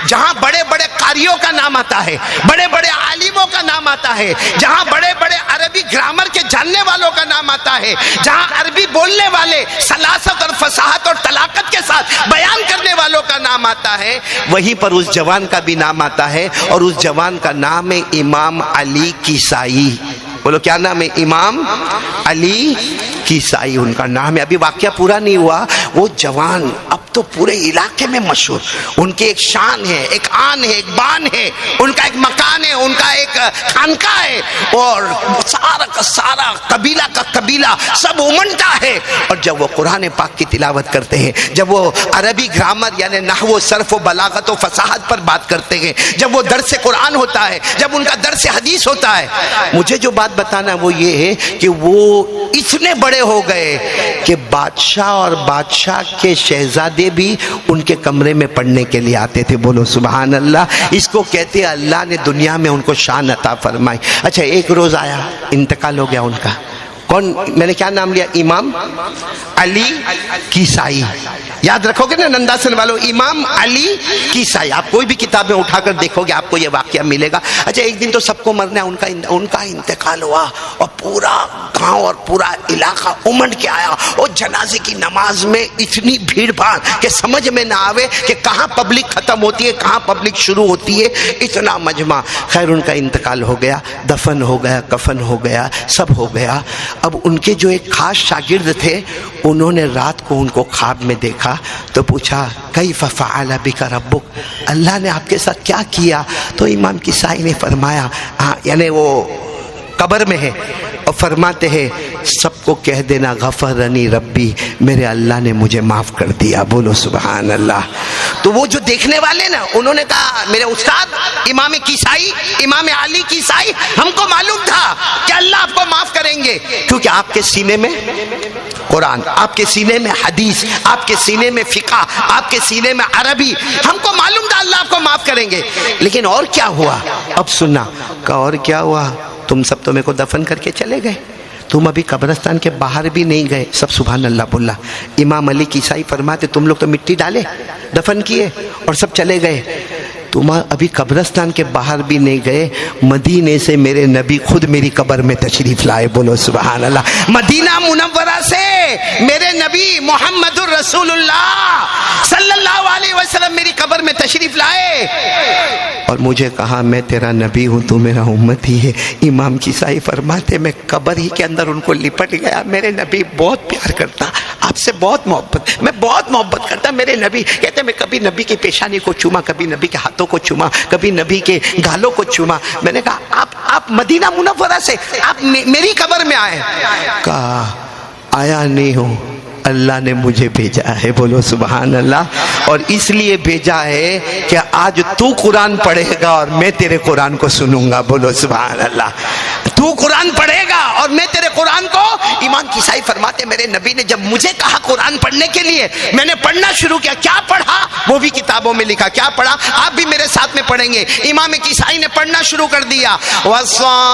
जहां बड़े बड़े कारियों का नाम आता है, बड़े बड़े आलिमों का नाम आता है, जहां बड़े बड़े अरबी ग्रामर के जानने वालों का नाम आता है, जहां अरबी बोलने वाले सलासत और फसाहत और तलाकत के साथ बयान करने वालों का नाम आता है, वहीं पर उस जवान का भी नाम आता है। और उस जवान का नाम है इमाम अली किसाई। बोलो क्या नाम है, इमाम अली किसाई उनका नाम है। अभी वाक्य पूरा नहीं हुआ, वो जवान अब तो पूरे इलाके में मशहूर, उनकी एक शान है, एक आन है, एक बान है, उनका एक मकान है, उनका एक खानका है, और सारा का सारा कबीला का कबीला सब उमड़ता है। और जब वो कुरान पाक की तिलावत करते हैं, जब वो अरबी ग्रामर यानी नहव सर्फ व बलागत व फसाहत पर बात करते हैं, जब वो दर्स कुरान होता है, जब उनका दर्स हदीस होता है, मुझे जो बात बताना वो ये है कि वो इतने बड़े हो गए कि बादशाह और बादशाह के शहजादे भी उनके कमरे में पढ़ने के लिए आते थे। बोलो सुभान अल्लाह। इसको कहते हैं अल्लाह ने दुनिया में उनको शान अता फरमाई। अच्छा, एक रोज आया, इंतकाल हो गया उनका। कौन, मैंने क्या नाम लिया, इमाम अली किसाई। याद रखोगे ना नंदासन वालों, इमाम अली किसाई। आप कोई भी किताबें उठाकर देखोगे आपको ये वाकया मिलेगा। अच्छा, एक दिन तो सबको मरना है, उनका इंतकाल हुआ और पूरा गांव और पूरा इलाका उमड़ के आया। और जनाजे की नमाज में इतनी भीड़ भाड़ कि समझ में ना आवे कि कहाँ पब्लिक खत्म होती है कहाँ पब्लिक शुरू होती है, इतना मजमा। खैर उनका इंतकाल हो गया, दफन हो गया, कफन हो गया, सब हो गया। अब उनके जो एक खास शागिर्द थे, उन्होंने रात को उनको ख्वाब में देखा तो पूछा कैफ़ फ़अल बिका रब्बुक, अल्लाह ने आपके साथ क्या किया? तो इमाम किसाई ने फरमाया, हाँ, यानी वो कब्र में है और फरमाते हैं सबको कह देना गफरनी रब्बी, मेरे अल्लाह ने मुझे माफ़ कर दिया। बोलो सुबहान अल्लाह। तो वो जो देखने वाले ना, उन्होंने कहा मेरे उस्ताद इमाम किसाई, इमाम अली किसाई, हमको मालूम था कि अल्लाह आपको माफ़ करेंगे, क्योंकि आपके सीने में कुरान, आपके सीने में हदीस, आपके सीने में फिक़ा, आपके सीने में अरबी, हमको मालूम था अल्लाह आपको माफ़ करेंगे। लेकिन और क्या हुआ? अब सुनना का और क्या हुआ? तुम सब तो मेरे को दफन करके चले गए, तुम अभी कब्रिस्तान के बाहर भी नहीं गए। सब सुभान अल्लाह बोला। इमाम अली किसाई फरमाते तुम लोग तो मिट्टी डाले, दफन किए और सब चले गए, तुम अभी कब्रिस्तान के बाहर भी नहीं गए। मदीने से मेरे नबी खुद मेरी कब्र में तशरीफ लाए। बोलो सुभान अल्लाह। मदीना मुनव्वरा से मेरे नबी मोहम्मदुर रसूलुल्लाह सल्लल्लाहु अलैहि वसल्लम मेरी कब्र में तशरीफ लाए और मुझे कहा मैं तेरा नबी हूँ, तू मेरा उम्मती है। इमाम किसाई फरमाते मैं कब्र ही के अंदर उनको लिपट गया। मेरे नबी बहुत प्यार करता, आपसे बहुत मोहब्बत, मैं बहुत मोहब्बत करता। मेरे नबी कहते मैं कभी नबी की पेशानी को चूमा, कभी नबी के हाथों को चूमा, कभी नबी के गालों को चूमा। मैंने कहा आप मदीना मुनव्वरा से आप मेरी कब्र में आए? कहा आया नहीं हूँ, अल्लाह ने मुझे भेजा है। बोलो सुभान अल्लाह। और इसलिए भेजा है कि आज तू कुरान पढ़ेगा और मैं तेरे कुरान को सुनूंगा। बोलो सुभान अल्लाह। तू कुरान पढ़ेगा और मैं तेरे कुरान को। इमाम किसाई फरमाते मेरे नबी ने जब मुझे कहा कुरान पढ़ने के लिए, मैंने पढ़ना शुरू किया। क्या पढ़ा वो भी किताबों में लिखा, क्या पढ़ा आप भी मेरे साथ में पढ़ेंगे। इमाम किसाई ने पढ़ना शुरू कर दिया। वस्साफ़ाति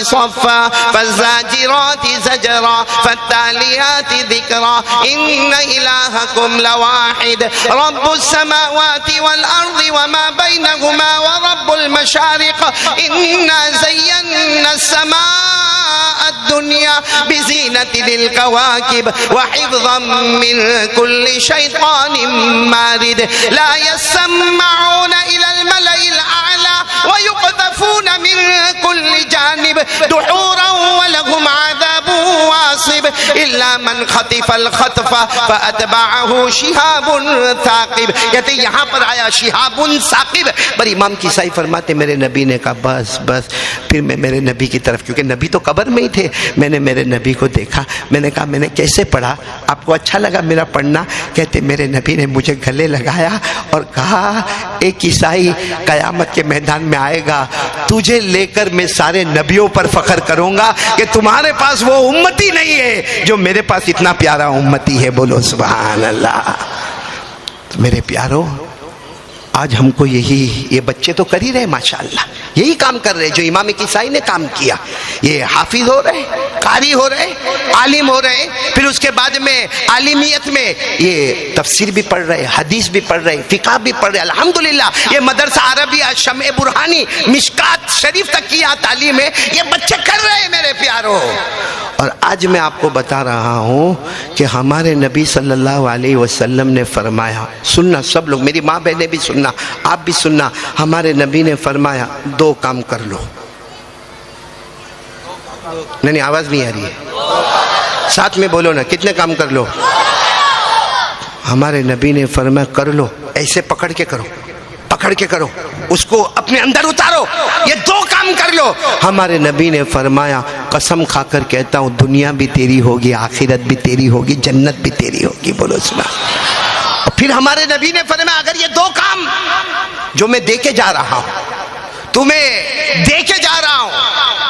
सफ़्फ़ा फ़ज़्ज़ाजिराति ज़जरा फ़त्तालियाति ज़िक्रा इन्न इलाहकुम लवाहिद रब्बुस समावाति वल अर्ज़ि वमा बैनहुमा व रब्बुल मशारिक़ इन्ना ज़य्यन्ना अस्समाअ दुनिया बिज़ीनतिल कवाकिब व हिफ़्ज़न मिन कुल्लि शैतानिन मारिद ला यस्मऊना इलल मलइल आला व युक़ज़फ़ूना मिन कुल्लि जानिब दुहूरन व लहुम आज़ाबुन वासिब इल्ला मन खतिफ़ल खतफ़ा फ़अतबअहु शिहाबुन साक़िब। कहते यहाँ पर आया शिहाबुन साक़िब। पर इमाम किसाई फरमाते मेरे नबी ने कहा बस बस। फिर मैं मेरे नबी की तरफ, क्योंकि नबी तो कब्र में ही थे, मैंने मेरे नबी को देखा। मैंने कहा मैंने कैसे पढ़ा, आपको अच्छा लगा मेरा पढ़ना? कहते मेरे नबी ने मुझे गले लगाया और कहा एक ईसाई कयामत के मैदान में आएगा, तुझे लेकर मैं सारे नबियों पर फख्र करूंगा कि तुम्हारे पास वो उम्मती नहीं है जो मेरे पास इतना प्यारा उम्मती है। बोलो सुभान अल्लाह। तो मेरे प्यारो, आज हमको ये बच्चे तो कर ही रहे माशाअल्लाह, यही काम कर रहे जो इमाम किसाई ने काम किया। ये हाफिज हो रहे, कारी हो रहे, आलिम हो रहे, फिर उसके बाद में आलिमियत में ये तफसीर भी पढ़ रहे, हदीस भी पढ़ रहे, फिक़ा भी पढ़ रहे। अल्हम्दुलिल्लाह ये मदरसा अरबिया शम्ए बुरहानी मिशकात शरीफ तक की यहाँ तालीम है, ये बच्चे कर रहे हैं मेरे प्यारो। और आज मैं आपको बता रहा हूँ कि हमारे नबी सल्लल्लाहु अलैहि वसल्लम ने फरमाया, सुनना सब लोग, मेरी माँ बहनें भी सुनना, आप भी सुनना। हमारे नबी ने फरमाया दो काम कर लो। नहीं आवाज नहीं आ रही है, साथ में बोलो ना, कितने काम कर लो? हमारे नबी ने फरमाया कर लो, ऐसे पकड़ के करो, पकड़ के करो, उसको अपने अंदर उतारो, ये दो काम कर लो। हमारे नबी ने फरमाया कसम खाकर कहता हूँ दुनिया भी तेरी होगी, आखिरत भी तेरी होगी, जन्नत भी तेरी होगी। बोलो सुना। फिर हमारे नबी ने फरमाया अगर ये दो काम जो मैं देके जा रहा हूँ, तुम्हें देके जा रहा हूँ,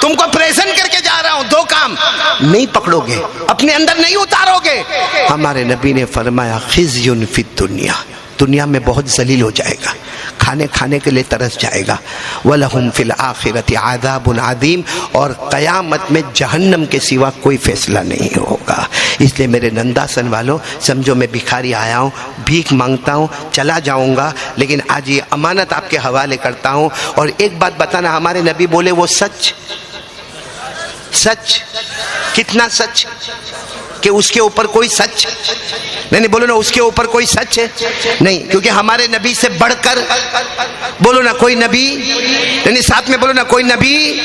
तुमको प्रेजेंट करके जा रहा हूँ, दो काम नहीं पकड़ोगे, अपने अंदर नहीं उतारोगे, हमारे नबी ने फरमाया खिज़युन फिद दुनिया, दुनिया में बहुत जलील हो जाएगा, खाने के लिए तरस जाएगा। वलहुम फिल आखिरति आज़ाबुन अज़ीम, और क़यामत में जहन्नम के सिवा कोई फैसला नहीं होगा। इसलिए मेरे नंदासन वालों, समझो मैं भिखारी आया हूँ, भीख मांगता हूँ, चला जाऊँगा, लेकिन आज ये अमानत आपके हवाले करता हूँ। और एक बात बताना, हमारे नबी बोले वो सच, सच कितना सच कि उसके ऊपर कोई सच नहीं, बोलो ना उसके ऊपर कोई सच है नहीं, क्योंकि हमारे नबी से बढ़कर बोलो ना कोई नबी नहीं, साथ में बोलो ना कोई नबी।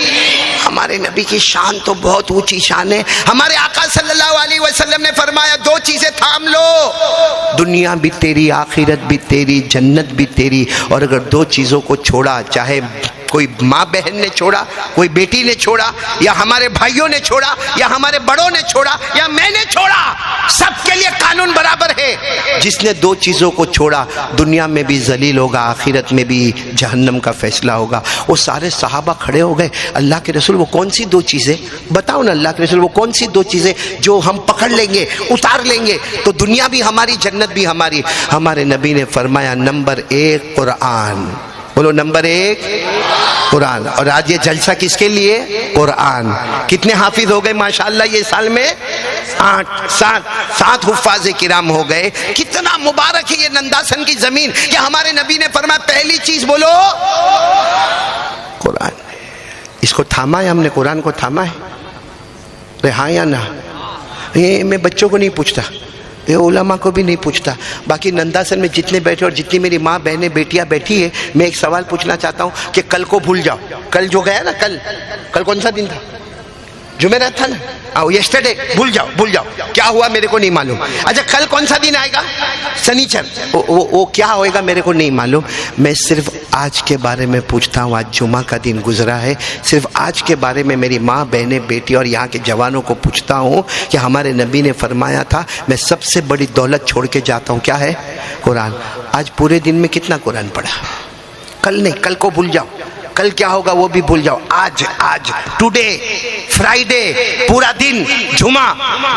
हमारे नबी की शान तो बहुत ऊंची शान है। हमारे आका सल्लल्लाहु अलैहि वसल्लम ने फरमाया दो चीजें थाम लो, दुनिया भी तेरी, आखिरत भी तेरी, जन्नत भी तेरी। और अगर दो चीजों को छोड़ा, चाहे कोई माँ बहन ने छोड़ा, कोई बेटी ने छोड़ा, या हमारे भाइयों ने छोड़ा, या हमारे बड़ों ने छोड़ा, या मैंने छोड़ा, सबके लिए कानून बराबर है। जिसने दो चीजों को छोड़ा दुनिया में भी जलील होगा, आखिरत में भी जहन्नम का फैसला होगा। वो सारे सहाबा खड़े हो गए, अल्लाह के रसूल वो कौन सी दो चीजें बताओ ना, अल्लाह के रसूल वो कौन सी दो चीजें जो हम पकड़ लेंगे, उतार लेंगे तो दुनिया भी हमारी, जन्नत भी हमारी। हमारे नबी ने फरमाया नंबर 1 कुरान। बोलो नंबर 1 कुरान। और आज ये जलसा किसके लिए? कुरान। कितने हाफिज हो गए माशाअल्लाह ये साल में? 7 हुफ्फाज़े किराम हो गए। कितना मुबारक है ये नंदासन की जमीन कि हमारे नबी ने फरमाया पहली चीज बोलो कुरान। इसको थामा है हमने, कुरान को थामा है। अरे हाँ या ना? ये मैं बच्चों को नहीं पूछता, ये उलमा को भी नहीं पूछता, बाकी नंदासन में जितने बैठे और जितनी मेरी माँ बहनें बेटियाँ बैठी है, मैं एक सवाल पूछना चाहता हूँ कि कल को भूल जाओ। कल जो गया ना, कल कौन सा दिन था? जुमेरात था ना? आओ यस्टरडे भूल जाओ क्या हुआ मेरे को नहीं मालूम। अच्छा कल कौन सा दिन आएगा? शनिचर। वो क्या होएगा मेरे को नहीं मालूम। मैं सिर्फ आज के बारे में पूछता हूँ। आज जुमा का दिन गुजरा है, सिर्फ आज के बारे में मेरी माँ बहनें बेटी और यहाँ के जवानों को पूछता हूँ कि हमारे नबी ने फरमाया था मैं सबसे बड़ी दौलत छोड़ के जाता हूँ, क्या है? कुरान। आज पूरे दिन में कितना कुरान पढ़ा? कल नहीं, कल को भूल जाओ, कल क्या होगा वो भी भूल जाओ। आज टुडे फ्राइडे पूरा दिन जुमा,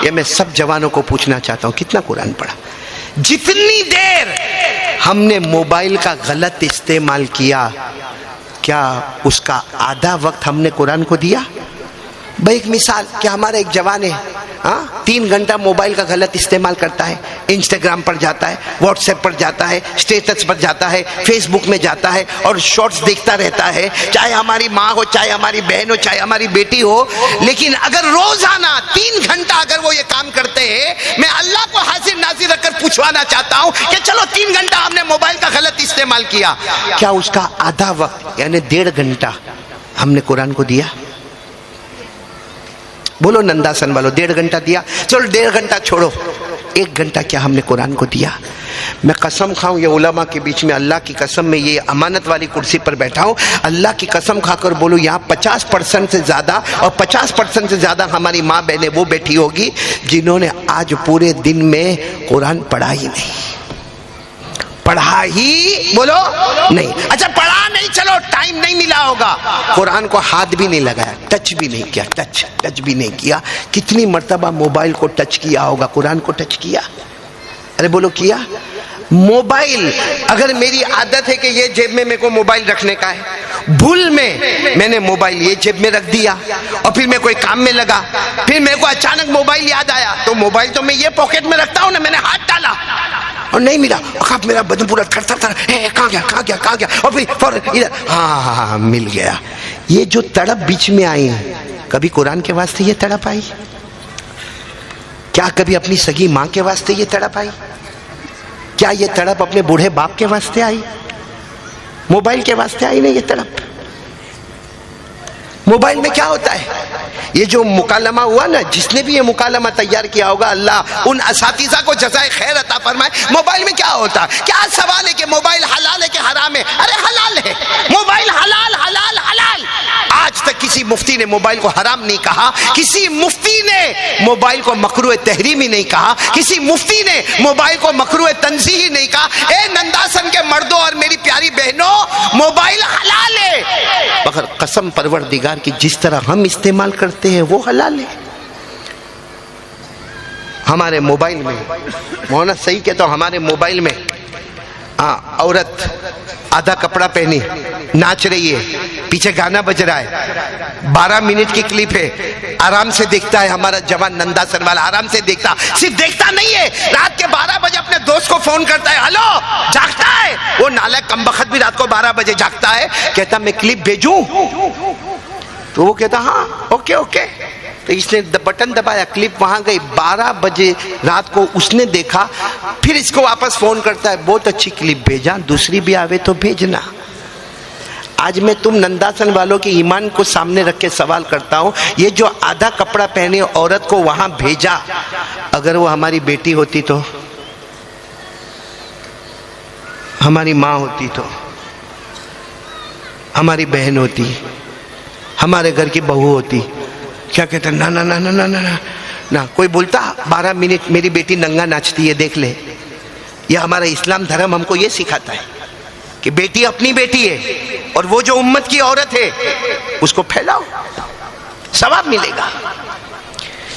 ये मैं सब जवानों को पूछना चाहता हूँ कितना कुरान पढ़ा? जितनी देर हमने मोबाइल का गलत इस्तेमाल किया, क्या उसका आधा वक्त हमने कुरान को दिया? भाई एक मिसाल, क्या हमारा एक जवान है 3 घंटा मोबाइल का गलत इस्तेमाल करता है, इंस्टाग्राम पर जाता है, व्हाट्सएप पर जाता है, स्टेटस पर जाता है, फेसबुक में जाता है और शॉर्ट्स देखता रहता है, चाहे हमारी माँ हो, चाहे हमारी बहन हो, चाहे हमारी बेटी हो। लेकिन अगर रोजाना 3 घंटा अगर वो ये काम करते हैं, मैं अल्लाह को हाजिर नाजिर रखकर पूछवाना चाहता हूँ कि चलो 3 घंटा हमने मोबाइल का गलत इस्तेमाल किया, क्या उसका आधा वक्त यानी 1.5 घंटा हमने कुरान को दिया? बोलो नंदासन वालों, 1.5 घंटा दिया? चलो 1.5 घंटा छोड़ो, 1 घंटा क्या हमने कुरान को दिया? मैं कसम खाऊं, ये उलमा के बीच में अल्लाह की कसम में ये अमानत वाली कुर्सी पर बैठा हूं, अल्लाह की कसम खाकर बोलूं यहाँ 50% से ज़्यादा और 50% से ज़्यादा हमारी माँ बहनें वो बैठी होगी जिन्होंने आज पूरे दिन में कुरान पढ़ा ही नहीं। पढ़ा ही बोलो नहीं। अच्छा पढ़ा नहीं, चलो टाइम नहीं मिला होगा, कुरान को हाथ भी नहीं लगाया, टच भी नहीं किया, टच भी नहीं किया। कितनी मर्तबा मोबाइल को टच किया होगा, कुरान को टच किया? अरे बोलो किया? मोबाइल, अगर मेरी आदत है कि ये जेब में मेरे को मोबाइल रखने का है, भूल में मैंने मोबाइल ये जेब में रख दिया और फिर मैं कोई काम में लगा, फिर मेरे को अचानक मोबाइल याद आया, तो मोबाइल तो मैं ये पॉकेट में रखता हूँ ना, मैंने हाथ डाला और नहीं मिला, अब मेरा बदन पूरा थर कहाँ गया और फिर इधर हाँ मिल गया। ये जो तड़प बीच में आई, कभी कुरान के वास्ते ये तड़प आई? क्या कभी अपनी सगी माँ के वास्ते ये तड़प आई? क्या ये तड़प अपने बूढ़े बाप के वास्ते आई? मोबाइल के वास्ते आई नहीं ये तड़प। मोबाइल में क्या होता है? ये जो मुकालमा हुआ ना, जिसने भी ये मुकालमा तैयार किया होगा, अल्लाह उन असातिज़ा को जज़ाए खैर अता फरमाए। मोबाइल में क्या होता है? क्या सवाल है कि मोबाइल हलाल है कि हराम है? अरे हलाल है, मोबाइल हलाल हलाल हलाल। आज तक किसी मुफ्ती ने मोबाइल को हराम नहीं कहा, किसी मुफ्ती ने मोबाइल को मकरूह तहरीमी नहीं कहा, किसी मुफ्ती ने मोबाइल को मकरूह तंज़ीही नहीं कहा। ए नंदासन के मर्दों और मेरी प्यारी बहनों, मोबाइल हलाल है, मगर कसम परवरदिगार की जिस तरह हम इस्तेमाल करते हैं वो हलाल है। हमारे मोबाइल में, मोहना सही कहता हूं, हमारे मोबाइल में औरत आधा कपड़ा पहनी नाच रही है, पीछे गाना बज रहा है, 12 मिनट की क्लिप है, आराम से देखता है हमारा जवान नंदासन वाला, आराम से देखता। सिर्फ देखता नहीं है, रात के 12 बजे अपने दोस्त को फोन करता है, हेलो, जागता है वो नालायक कमबख्त भी रात को 12 बजे जागता है, कहता मैं क्लिप भेजूं? तो वो कहता हाँ ओके। तो इसने बटन दबाया, क्लिप वहां गई, 12 बजे रात को उसने देखा, फिर इसको वापस फोन करता है, बहुत अच्छी क्लिप भेजा, दूसरी भी आवे तो भेजना। आज मैं तुम नंदासन वालों के ईमान को सामने रख के सवाल करता हूं, ये जो आधा कपड़ा पहने औरत को वहां भेजा, अगर वो हमारी बेटी होती तो, हमारी माँ होती तो, हमारी बहन होती, हमारे घर की बहू होती, क्या कहता, ना ना ना ना ना ना ना ना। कोई बोलता 12 मिनट मेरी बेटी नंगा नाचती है, देख ले। यह हमारा इस्लाम धर्म हमको ये सिखाता है कि बेटी अपनी बेटी है और वो जो उम्मत की औरत है उसको फैलाओ, सवाब मिलेगा।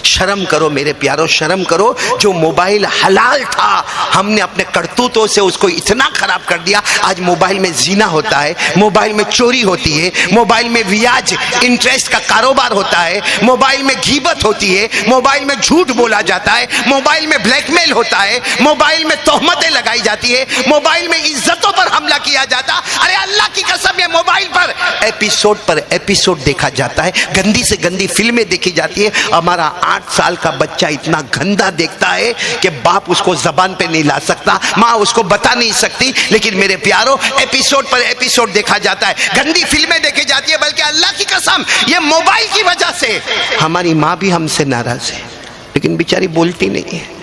शर्म करो मेरे प्यारो, शर्म करो। जो मोबाइल हलाल था हमने अपने करतूतों से उसको इतना खराब कर दिया। आज मोबाइल में जीना होता है, मोबाइल में चोरी होती है, मोबाइल में ब्याज इंटरेस्ट का कारोबार होता है, मोबाइल में गीबत होती है, मोबाइल में झूठ बोला जाता है, मोबाइल में ब्लैकमेल होता है, मोबाइल में तोहमतें लगाई जाती है, मोबाइल में इज्जतों पर हमला किया जाता। अरे अल्लाह की कसम, ये मोबाइल पर एपिसोड देखा जाता है, गंदी से गंदी फिल्में देखी जाती है। हमारा 8 साल का बच्चा इतना गंदा देखता है कि बाप उसको जबान पे नहीं ला सकता, माँ उसको बता नहीं सकती। लेकिन मेरे प्यारो, एपिसोड पर एपिसोड देखा जाता है, गंदी फिल्में देखी जाती है। बल्कि अल्लाह की कसम, ये मोबाइल की वजह से हमारी माँ भी हमसे नाराज है, लेकिन बेचारी बोलती नहीं है,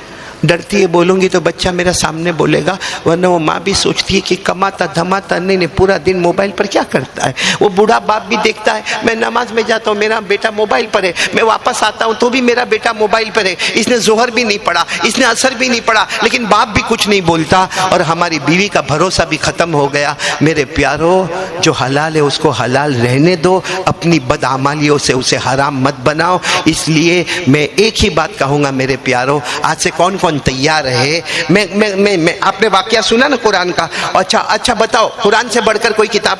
डरती है। बोलूंगी तो बच्चा मेरा सामने बोलेगा, वरना वो माँ भी सोचती है कि कमाता धमाता नहीं, पूरा दिन मोबाइल पर क्या करता है। वो बूढ़ा बाप भी देखता है, मैं नमाज में जाता हूँ मेरा बेटा मोबाइल पर है, मैं वापस आता हूँ तो भी मेरा बेटा मोबाइल पर है, इसने जोहर भी नहीं पढ़ा, इसने असर भी नहीं पढ़ा, लेकिन बाप भी कुछ नहीं बोलता। और हमारी बीवी का भरोसा भी खत्म हो गया। मेरे प्यारो, जो हलाल है उसको हलाल रहने दो, अपनी बदआमालियों से उसे हराम मत बनाओ। इसलिए मैं एक ही बात कहूँगा मेरे प्यारो, आज से कौन कौन तैयार है? मैं आपने वाकया सुना ना कुरान का? अच्छा बताओ, कुरान से बढ़कर कोई किताब?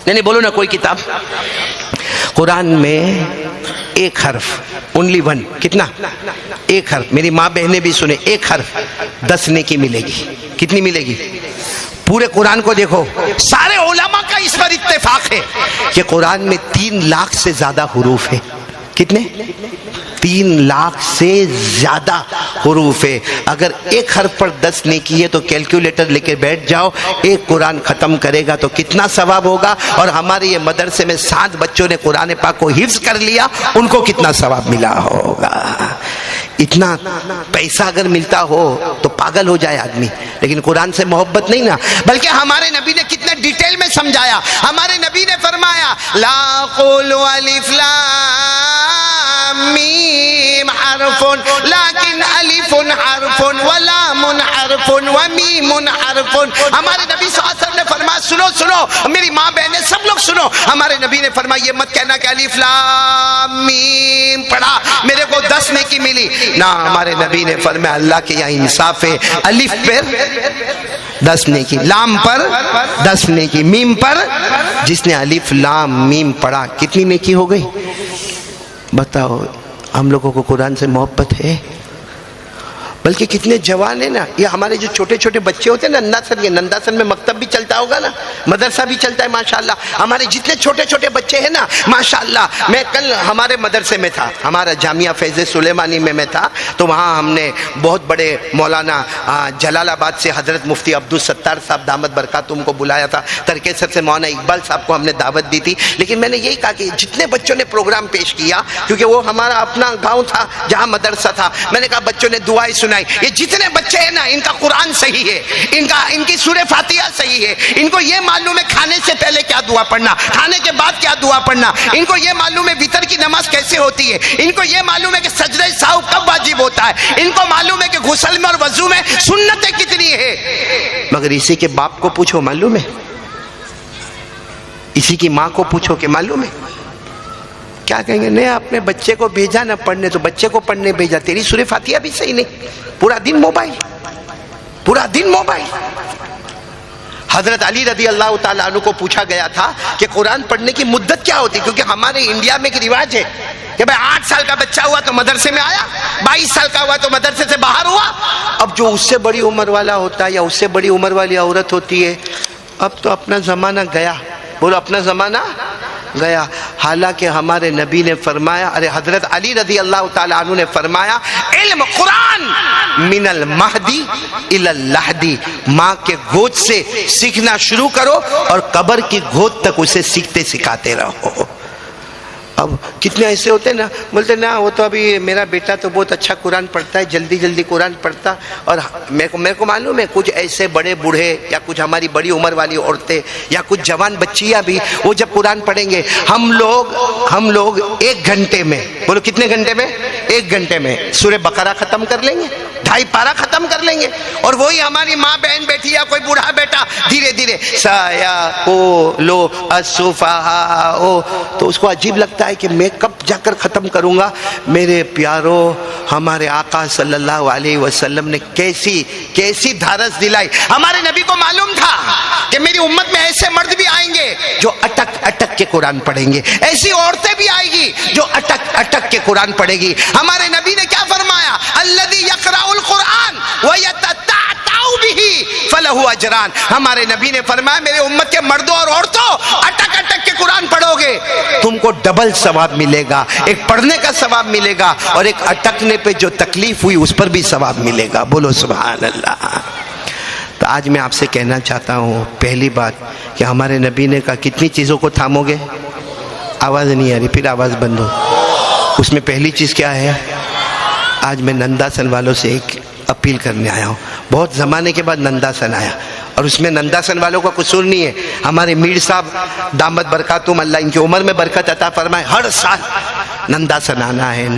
नहीं बोलो ना, कोई किताब? कुरान में एक हर्फ, ओनली वन, कितना? एक हर्फ। मेरी माँ बहनें भी सुने, एक हर्फ 10 नेकी मिलेगी। कितनी मिलेगी? पूरे कुरान को देखो, सारे उलमा का इस पर इत्तेफाक है कि कुरान में 3 लाख से ज्यादा हुरूफ है। कितने? 3 लाख से ज्यादा हुरूफ है। अगर एक हर्फ पर 10 नेकी है तो कैलकुलेटर लेके बैठ जाओ, एक कुरान खत्म करेगा तो कितना सवाब होगा। और हमारे ये मदरसे में 7 बच्चों ने कुरान पाक को हिफ्ज कर लिया, उनको कितना सवाब मिला होगा। इतना पैसा अगर मिलता हो तो पागल हो जाए आदमी, लेकिन कुरान से मोहब्बत नहीं ना। बल्कि हमारे नबी ने कितने डिटेल में समझाया। हमारे नबी ने फरमाया, ला क़ुलु अलिफ लाम मीम हरफुन लाकिन अलिफुन हरफुन व लामुन हरफुन व मीमुन हरफुन। हमारे नबी सल्लल्लाहु अलैहि वसल्लम ने फरमाया, सुनो मेरी माँ बहनें सब लोग सुनो, हमारे नबी ने फरमाया ये मत कहना कि अलिफ लाम मीम पढ़ा मेरे को 10 नेकी मिली ना। हमारे नबी ने फरमाया अल्लाह के यहाँ इंसाफ है, अलिफ पर 10 नेकी, लाम पर 10 नेकी, मीम पर, जिसने अलिफ लाम मीम पढ़ा कितनी नेकी हो गई? बताओ, हम लोगों को कुरान से मोहब्बत है? बल्कि कितने जवान है ना, ये हमारे जो छोटे छोटे बच्चे होते हैं ना, नंदासन में मकतब भी चलता होगा ना, मदरसा भी चलता है माशाल्लाह। हमारे जितने छोटे छोटे बच्चे हैं ना माशाल्लाह, मैं कल हमारे मदरसे में था, हमारा जामिया फैज़ सुलेमानी में मैं था, तो वहाँ हमने बहुत बड़े मौलाना जलालाबाद से हज़रत मुफ्ती अब्दुल सत्तार साहब दामद बरकातुम को बुलाया था। तरकेसर से मौलाना इकबाल साहब को हमने दावत दी थी। लेकिन मैंने यही कहा कि जितने बच्चों ने प्रोग्राम पेश किया, क्योंकि वो हमारा अपना गाँव था जहाँ मदरसा था, मैंने कहा बच्चों ने दुआएं सुनाई। ये जितने बच्चे हैं ना, इनका कुरान सही है, इनकी सूरह फातिहा सही है, इनको ये मालूम है खाने से पहले क्या दुआ पढ़ना, खाने के बाद क्या दुआ पढ़ना, इनको ये मालूम है वितर की नमाज कैसे होती है, इनको ये मालूम है कि सजदे साहू कब वाजिब होता है, इनको मालूम है कि गुस्ल में और वजू में सुन्नतें कितनी है। मगर इसी के बाप को पूछो मालूम है, इसी की माँ को पूछो कि मालूम है? क्या कहेंगे? नहीं, अपने बच्चे को भेजा ना पढ़ने तो बच्चे को पढ़ने भेजा, तेरी सूरह फातिहा भी सही नहीं, पूरा दिन मोबाइल, पूरा दिन मोबाइल। हजरत अली रदी अल्लाह ताला अन्हु को पूछा गया था कि कुरान पढ़ने की मुद्दत क्या होती, क्योंकि हमारे इंडिया में एक रिवाज है कि भाई 8 साल का बच्चा हुआ तो मदरसे में आया, 22 साल का हुआ तो मदरसे से बाहर हुआ। अब जो उससे बड़ी उम्र वाला होता है या उससे बड़ी उम्र वाली औरत होती है, अब तो अपना जमाना गया, बोलो अपना जमाना गया। हालांकि हमारे नबी ने फरमाया, अरे हजरत अली रदी अल्लाह ताला अन्हु ने फरमाया, इल्म कुरान मिनल महदी इलल लहदी, माँ के गोद से सीखना शुरू करो और कब्र की गोद तक उसे सीखते सिखाते रहो। अब कितने ऐसे होते हैं ना, बोलते ना वो तो अभी मेरा बेटा तो बहुत अच्छा कुरान पढ़ता है, जल्दी जल्दी कुरान पढ़ता, और मेरे को मालूम है कुछ ऐसे बड़े बूढ़े या कुछ हमारी बड़ी उम्र वाली औरतें या कुछ जवान बच्चियां भी, वो जब कुरान पढ़ेंगे हम लोग 1 घंटे में, बोलो कितने घंटे में, 1 घंटे में सूरह बकरा खत्म कर लेंगे, 2.5 पारा खत्म कर लेंगे। और वही हमारी माँ बहन बैठी या कोई बूढ़ा बेटा धीरे धीरे साया ओ लो असुफहा ओ, तो उसको अजीब लगता है कि मैं कब जाकर खत्म करूंगा। मेरे प्यारो, हमारे आका सल्लल्लाहु अलैहि वसल्लम ने कैसी धारस दिलाई। हमारे नबी को मालूम था कि मेरी उम्मत में ऐसे मर्द भी आएंगे जो अटक अटक के कुरान पढ़ेंगे, ऐसी औरतें भी आएगी जो अटक अटक के कुरान पढ़ेगी। हमारे नबी ने क्या फरमाया, अल्लज़ी यक़राउल कुरान व यतताअउ बिही फलहु अजरान। हमारे नबी ने फरमाया मेरे उम्मत के मर्दों और औरतों, अटक अटक के कुरान पढ़ोगे तुमको डबल सवाब मिलेगा, एक पढ़ने का सवाब मिलेगा और एक अटकने पे जो तकलीफ हुई उस पर भी सवाब मिलेगा। बोलो सुभान अल्लाह। तो आज मैं आपसे कहना चाहता हूँ, पहली बात कि हमारे नबी ने कहा कितनी चीज़ों को थामोगे, आवाज़ नहीं आ रही, फिर आवाज़ बंद हो। उसमें पहली चीज़ क्या है, आज मैं नंदासन वालों से एक अपील करने आया हूँ। बहुत ज़माने के बाद नंदासन आया और उसमें नंदासन वालों का कसूर नहीं है। हमारे मीर साहब दामद बरकातुम, अल्लाह इनकी उम्र में बरकत अता फरमाए, हर साल नंदासन आना है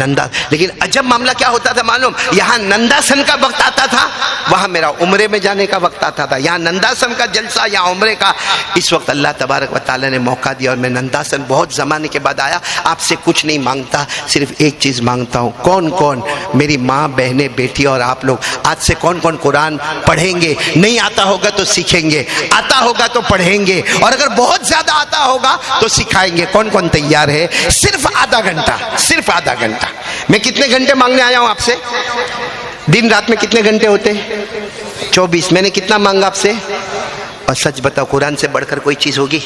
लेकिन अजब मामला क्या होता था मालूम, यहाँ नंदासन का वक्त आता था, वहाँ मेरा उम्रे में जाने का वक्त आता था। यहाँ नंदासन का जलसा, यहाँ उम्रे का। इस वक्त अल्लाह तबारक व तआला ने मौका दिया और मैं नंदासन बहुत ज़माने के बाद आया। आपसे कुछ नहीं मांगता, सिर्फ एक चीज़ मांगता हूँ, कौन कौन मेरी माँ बहनें बेटी और आप लोग आज से कौन कौन कुरान पढ़ेंगे? नहीं आता होगा तो सीखेंगे, आता होगा तो पढ़ेंगे, और अगर बहुत ज़्यादा आता होगा तो सिखाएंगे। कौन कौन तैयार है? सिर्फ आधा घंटा, सिर्फ आधा घंटा। मैं कितने घंटे मांगने आया हूं आपसे? दिन रात में कितने घंटे होते? 24। मैंने कितना मांगा आपसे? और सच बताओ, कुरान से बढ़कर कोई चीज होगी?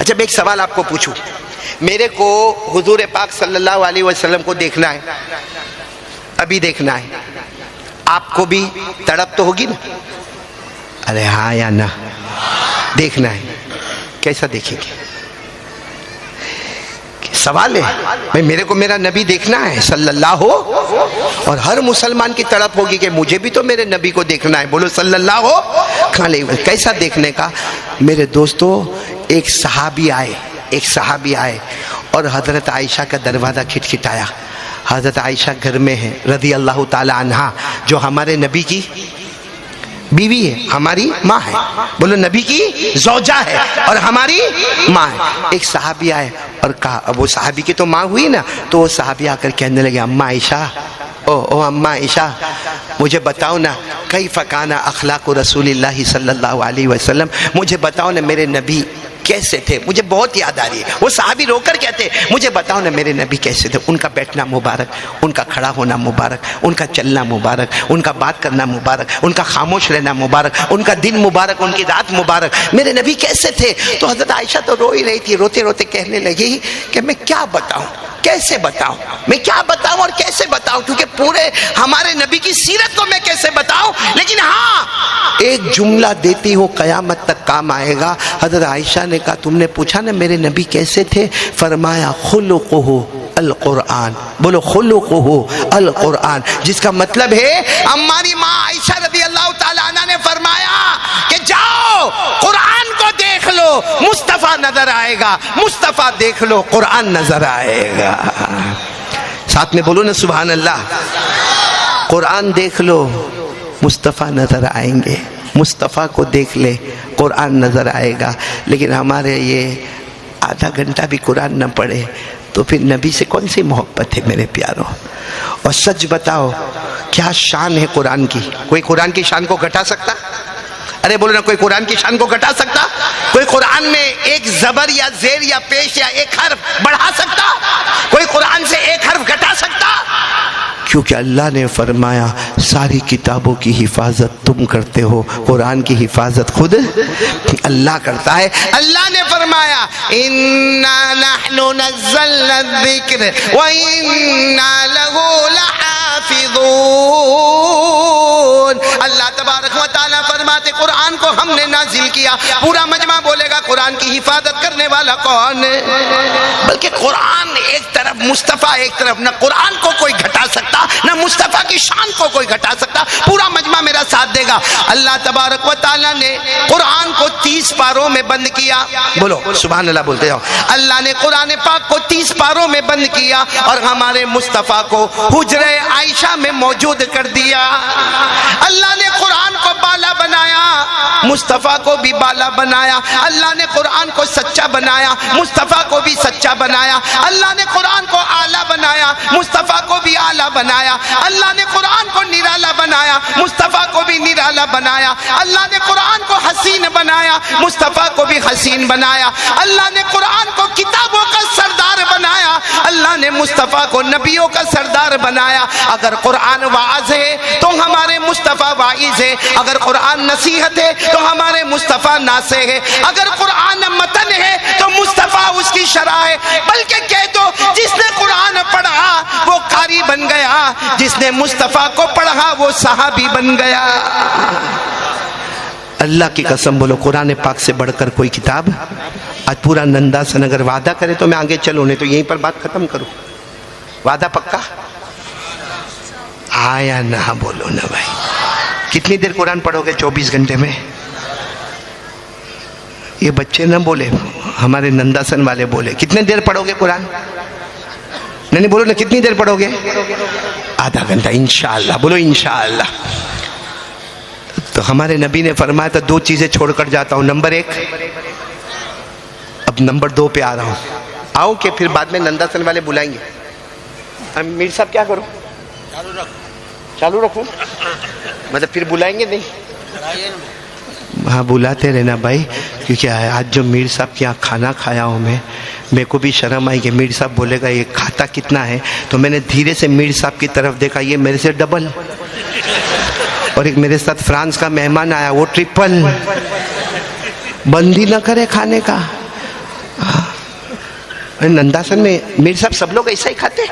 अच्छा, मैं एक सवाल आपको पूछूं। मेरे को हुजूर पाक सल्लल्लाहु अलैहि वसल्लम को देखना है, अभी देखना है। आपको भी तड़प तो होगी ना? अरे हाँ या ना? देखना है। कैसा देखेंगे? सवाल है भाई, मेरे को मेरा नबी देखना है सल्लल्लाहु, और हर मुसलमान की तड़प होगी कि मुझे भी तो मेरे नबी को देखना है। बोलो सल्लल्लाहु अलैहि वसल्लम। कैसा देखने का? मेरे दोस्तों, एक सहाबी आए और हजरत आयशा का दरवाज़ा खटखटाया। हजरत आयशा घर में है रज़ी अल्लाह ताला अन्हा, जो हमारे नबी की बीवी है, हमारी माँ है। बोलो, नबी की ज़ौजा है और हमारी माँ है। एक सहाबी आए और कहा, अब वो सहाबी की तो माँ हुई ना, तो वो सहाबी आकर कहने लगे, अम्मा आयशा, ओ अम्मा आयशा, मुझे बताओ ना, कई फ़काना अखलाक़ रसूलिल्लाहि सल्लल्लाहु अलैहि वसल्लम, मुझे बताओ ना मेरे नबी कैसे थे? मुझे बहुत याद आ रही है। वो साहबी रोकर कहते, मुझे बताओ ना मेरे नबी कैसे थे? उनका बैठना मुबारक, उनका खड़ा होना मुबारक, उनका चलना मुबारक, उनका बात करना मुबारक, उनका खामोश रहना मुबारक, उनका दिन मुबारक, उनकी रात मुबारक। मेरे नबी कैसे थे? तो हज़रत आयशा तो रो ही रही थी, रोते रोते कहने लगी कि मैं क्या बताऊं, कैसे बताऊं, मैं क्या बताऊं और कैसे बताऊं, क्योंकि पूरे हमारे नबी की सीरत को मैं कैसे बताऊं। लेकिन हाँ, एक जुमला देती हूँ, कयामत तक काम आएगा। हज़रत आयशा ने कहा, तुमने पूछा ना मेरे नबी कैसे थे? फरमाया खुलुकुहु अल कुरान। बोलो खुलुकुहु अल कुरान, जिसका मतलब है हमारी माँ आयशा रज़ी अल्लाह ताला अन्हा ने फरमाया कि जाओ कुरान को देख लो, मुस्तफ़ा नजर आएगा, मुस्तफ़ा देख लो, कुरान नजर आएगा। साथ में बोलो ना सुभान अल्लाह। कुरान देख लो, मुस्तफ़ा नजर आएंगे, मुस्तफ़ा को देख ले, कुरान नजर आएगा। लेकिन हमारे ये आधा घंटा भी कुरान न पढ़े तो फिर नबी से कौन सी मोहब्बत है मेरे प्यारों? और सच बताओ, क्या शान है कुरान की? कोई कुरान की शान को घटा सकता? अरे बोलो ना, कोई कुरान की शान को घटा सकता? कोई कुरान में एक जबर या जेर या पेश या एक हर्फ बढ़ा सकता? कोई कुरान से एक हर्फ घटा सकता? क्योंकि अल्लाह ने फरमाया सारी किताबों की हिफाजत तुम करते हो, कुरान की हिफाजत खुद अल्लाह करता है। अल्लाह ने फरमाया इन्ना नहनु नज़्ज़लना ज़िक्र व इन्ना लहू लहाफ़िज़ून। अल्लाह तबारक व तआला फरमाते कुरान कुरान को हमने नाजिल किया। पूरा मजमा बोलेगा कुरान की हिफाजत करने वाला कौन है? बल्कि कुरान एक तरफ, मुस्तफ़ा एक तरफ। न कुरान को कोई घटा सकता, न मुस्तफ़ा की शान को कोई घटा सकता। पूरा मजमा मेरा साथ देगा। अल्लाह तबारक व तआला ने कुरान को 30 पारों में बंद किया। बोलो सुभान अल्लाह बोलते जाओ। अल्लाह ने कुरान पाक को 30 पारों में बंद किया और हमारे मुस्तफ़ा को हुजरे आयशा में मौजूद कर दिया। अल्लाह ने कुरान को बाला बनाया, मुस्तफ़ा को भी बाला बनाया। अल्लाह ने कुरान को सच्चा बनाया, मुस्तफ़ा को भी सच्चा बनाया। अल्लाह ने कुरान को आला बनाया, मुस्तफ़ा को भी आला बनाया। अल्लाह ने कुरान को निराला बनाया, मुस्तफ़ा को भी निराला बनाया। अल्लाह ने कुरान को हसीन बनाया, मुस्तफ़ा को भी हसीन बनाया। अल्लाह ने कुरान को किताबों का सरदार बनाया, अल्लाह ने मुस्तफ़ा को नबियों का सरदार बनाया। अगर कुरान वाज़ है तो हमारे मुस्तफ़ा वाइज़ है। अगर कुरान नसीहत है तो हमारे मुस्तफ़ा नासे है। अगर कुरान मतन है तो मुस्तफ़ा उसकी शरह है। बल्कि कह दो जिसने कुरान पढ़ा वो कारी बन गया, जिसने मुस्तफ़ा को पढ़ा वो सहाबी बन गया। अल्लाह की कसम बोलो कुरान पाक से बढ़कर कोई किताब? आज पूरा नंदासन अगर वादा करे तो मैं आगे चलूँ, नहीं तो यहीं पर बात खत्म करूँ। वादा पक्का? आया ना बोलो ना भाई। कितनी देर कुरान पढ़ोगे 24 घंटे में? ये बच्चे ना बोले, हमारे नंदासन वाले बोले कितने देर पढ़ोगे कुरान? नहीं बोलो ना, कितनी देर पढ़ोगे? आधा घंटा इंशाअल्लाह। बोलो इंशाअल्लाह। तो हमारे नबी ने फरमाया था 2 चीजें छोड़कर जाता हूं। नंबर 1, अब नंबर 2 पे आ रहा हूं। आओ कि फिर बाद में नंदासन वाले बुलाएंगे। मीर साहब क्या करो? चालू रखो, मतलब फिर बुलाएंगे नहीं? हाँ बुलाते रहना भाई, क्योंकि आज जो मीर साहब के यहाँ खाना खाया हूँ मैं, मेरे को भी शर्म आई कि मीर साहब बोलेगा ये खाता कितना है। तो मैंने धीरे से मीर साहब की तरफ देखा, ये मेरे से डबल। और एक मेरे साथ फ्रांस का मेहमान आया, वो ट्रिपल। बंद ही ना करे खाने का। नंदासन में मीर साहब सब लोग ऐसा ही खाते।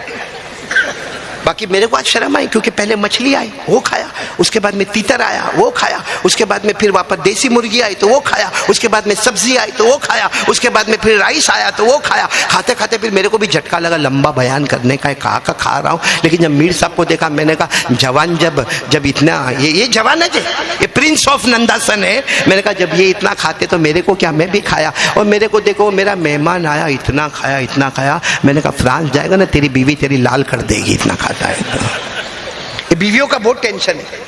बाकी मेरे को आज शर्म आई, क्योंकि पहले मछली आई वो खाया, उसके बाद में तीतर आया वो खाया, उसके बाद में फिर वापस देसी मुर्गी आई तो वो खाया, उसके बाद में सब्जी आई तो वो खाया, उसके बाद में फिर राइस आया तो वो खाया। खाते खाते फिर मेरे को भी झटका लगा, लंबा बयान करने का है, कहाँ का खा रहा हूँ। लेकिन जब मीर साहब को देखा, मैंने कहा जवान जब इतना ये जवान है, ये प्रिंस ऑफ नंदासन है। मैंने कहा जब ये इतना खाते तो मेरे को क्या, मैं भी खाया। और मेरे को देखो मेरा मेहमान आया, इतना खाया इतना खाया। मैंने कहा फ्रांस जाएगा ना तेरी बीवी तेरी लाल कर देगी, इतना खाता है। ये बीवियों का बहुत टेंशन है।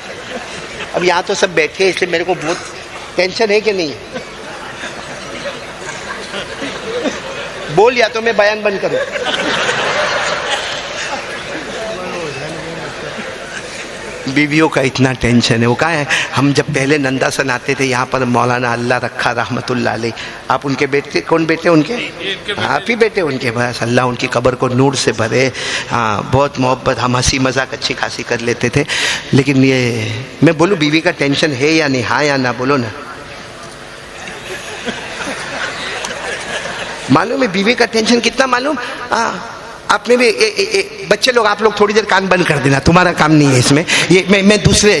अब यहाँ तो सब बैठे हैं, इसलिए मेरे को बहुत टेंशन है कि नहीं? बोल, या तो मैं बयान बंद करूं। बीवियों का इतना टेंशन है। वो कहा है, हम जब पहले नंदासन आते थे यहाँ पर, मौलाना अल्लाह रखा रहमतुल्लाह अलैह, आप उनके बेटे, कौन बेटे उनके? आप ही बेटे उनके। बस अल्लाह उनकी कब्र को नूर से भरे। हाँ बहुत मोहब्बत, हम हंसी मजाक अच्छी खासी कर लेते थे। लेकिन ये मैं बोलूँ बीवी का टेंशन है या नहीं? हाँ या ना बोलो ना। मालूम है बीवी का टेंशन कितना? मालूम? हाँ आपने भी बच्चे लोग, आप लोग थोड़ी देर कान बंद कर देना, तुम्हारा काम नहीं है इसमें। ये मैं दूसरे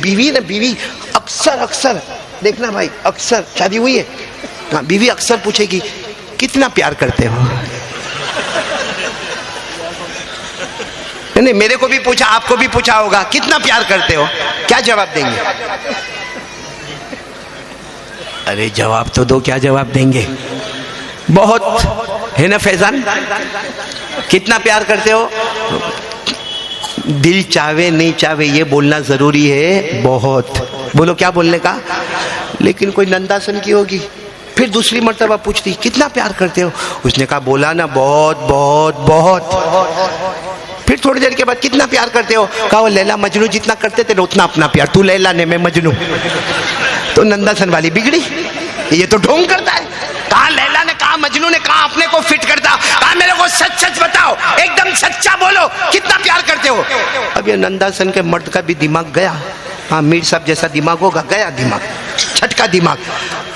बीवी अक्सर देखना भाई, अक्सर शादी हुई है, हाँ बीवी अक्सर पूछेगी कितना प्यार करते हो। नहीं मेरे को भी पूछा, आपको भी पूछा होगा, कितना प्यार करते हो? क्या जवाब देंगे? अरे जवाब तो दो, क्या जवाब देंगे? बहुत है ना फैजान? कितना प्यार करते हो? दिल चावे नहीं चावे ये बोलना जरूरी है, बहुत। बोलो क्या बोलने का? लेकिन कोई नंदासन की होगी, फिर दूसरी मर्तबा पूछती कितना प्यार करते हो? उसने कहा बोला ना बहुत बहुत बहुत। फिर थोड़ी देर के बाद कितना प्यार करते हो? कहा वो लैला मजनू जितना करते थे उतना अपना प्यार। तू लैला ने मैं मजनू। तो नंदासन वाली बिगड़ी, ये तो ढोंग करता है। कहा लैला ने, कहा मजनू ने, कहा अपने को फिट करता। कहा मेरे को सच सच बताओ, एकदम सच्चा बोलो, कितना प्यार करते हो? अब ये नंदासन के मर्द का भी दिमाग गया। हाँ मीर साहब जैसा दिमाग होगा, गया दिमाग, छटका दिमाग।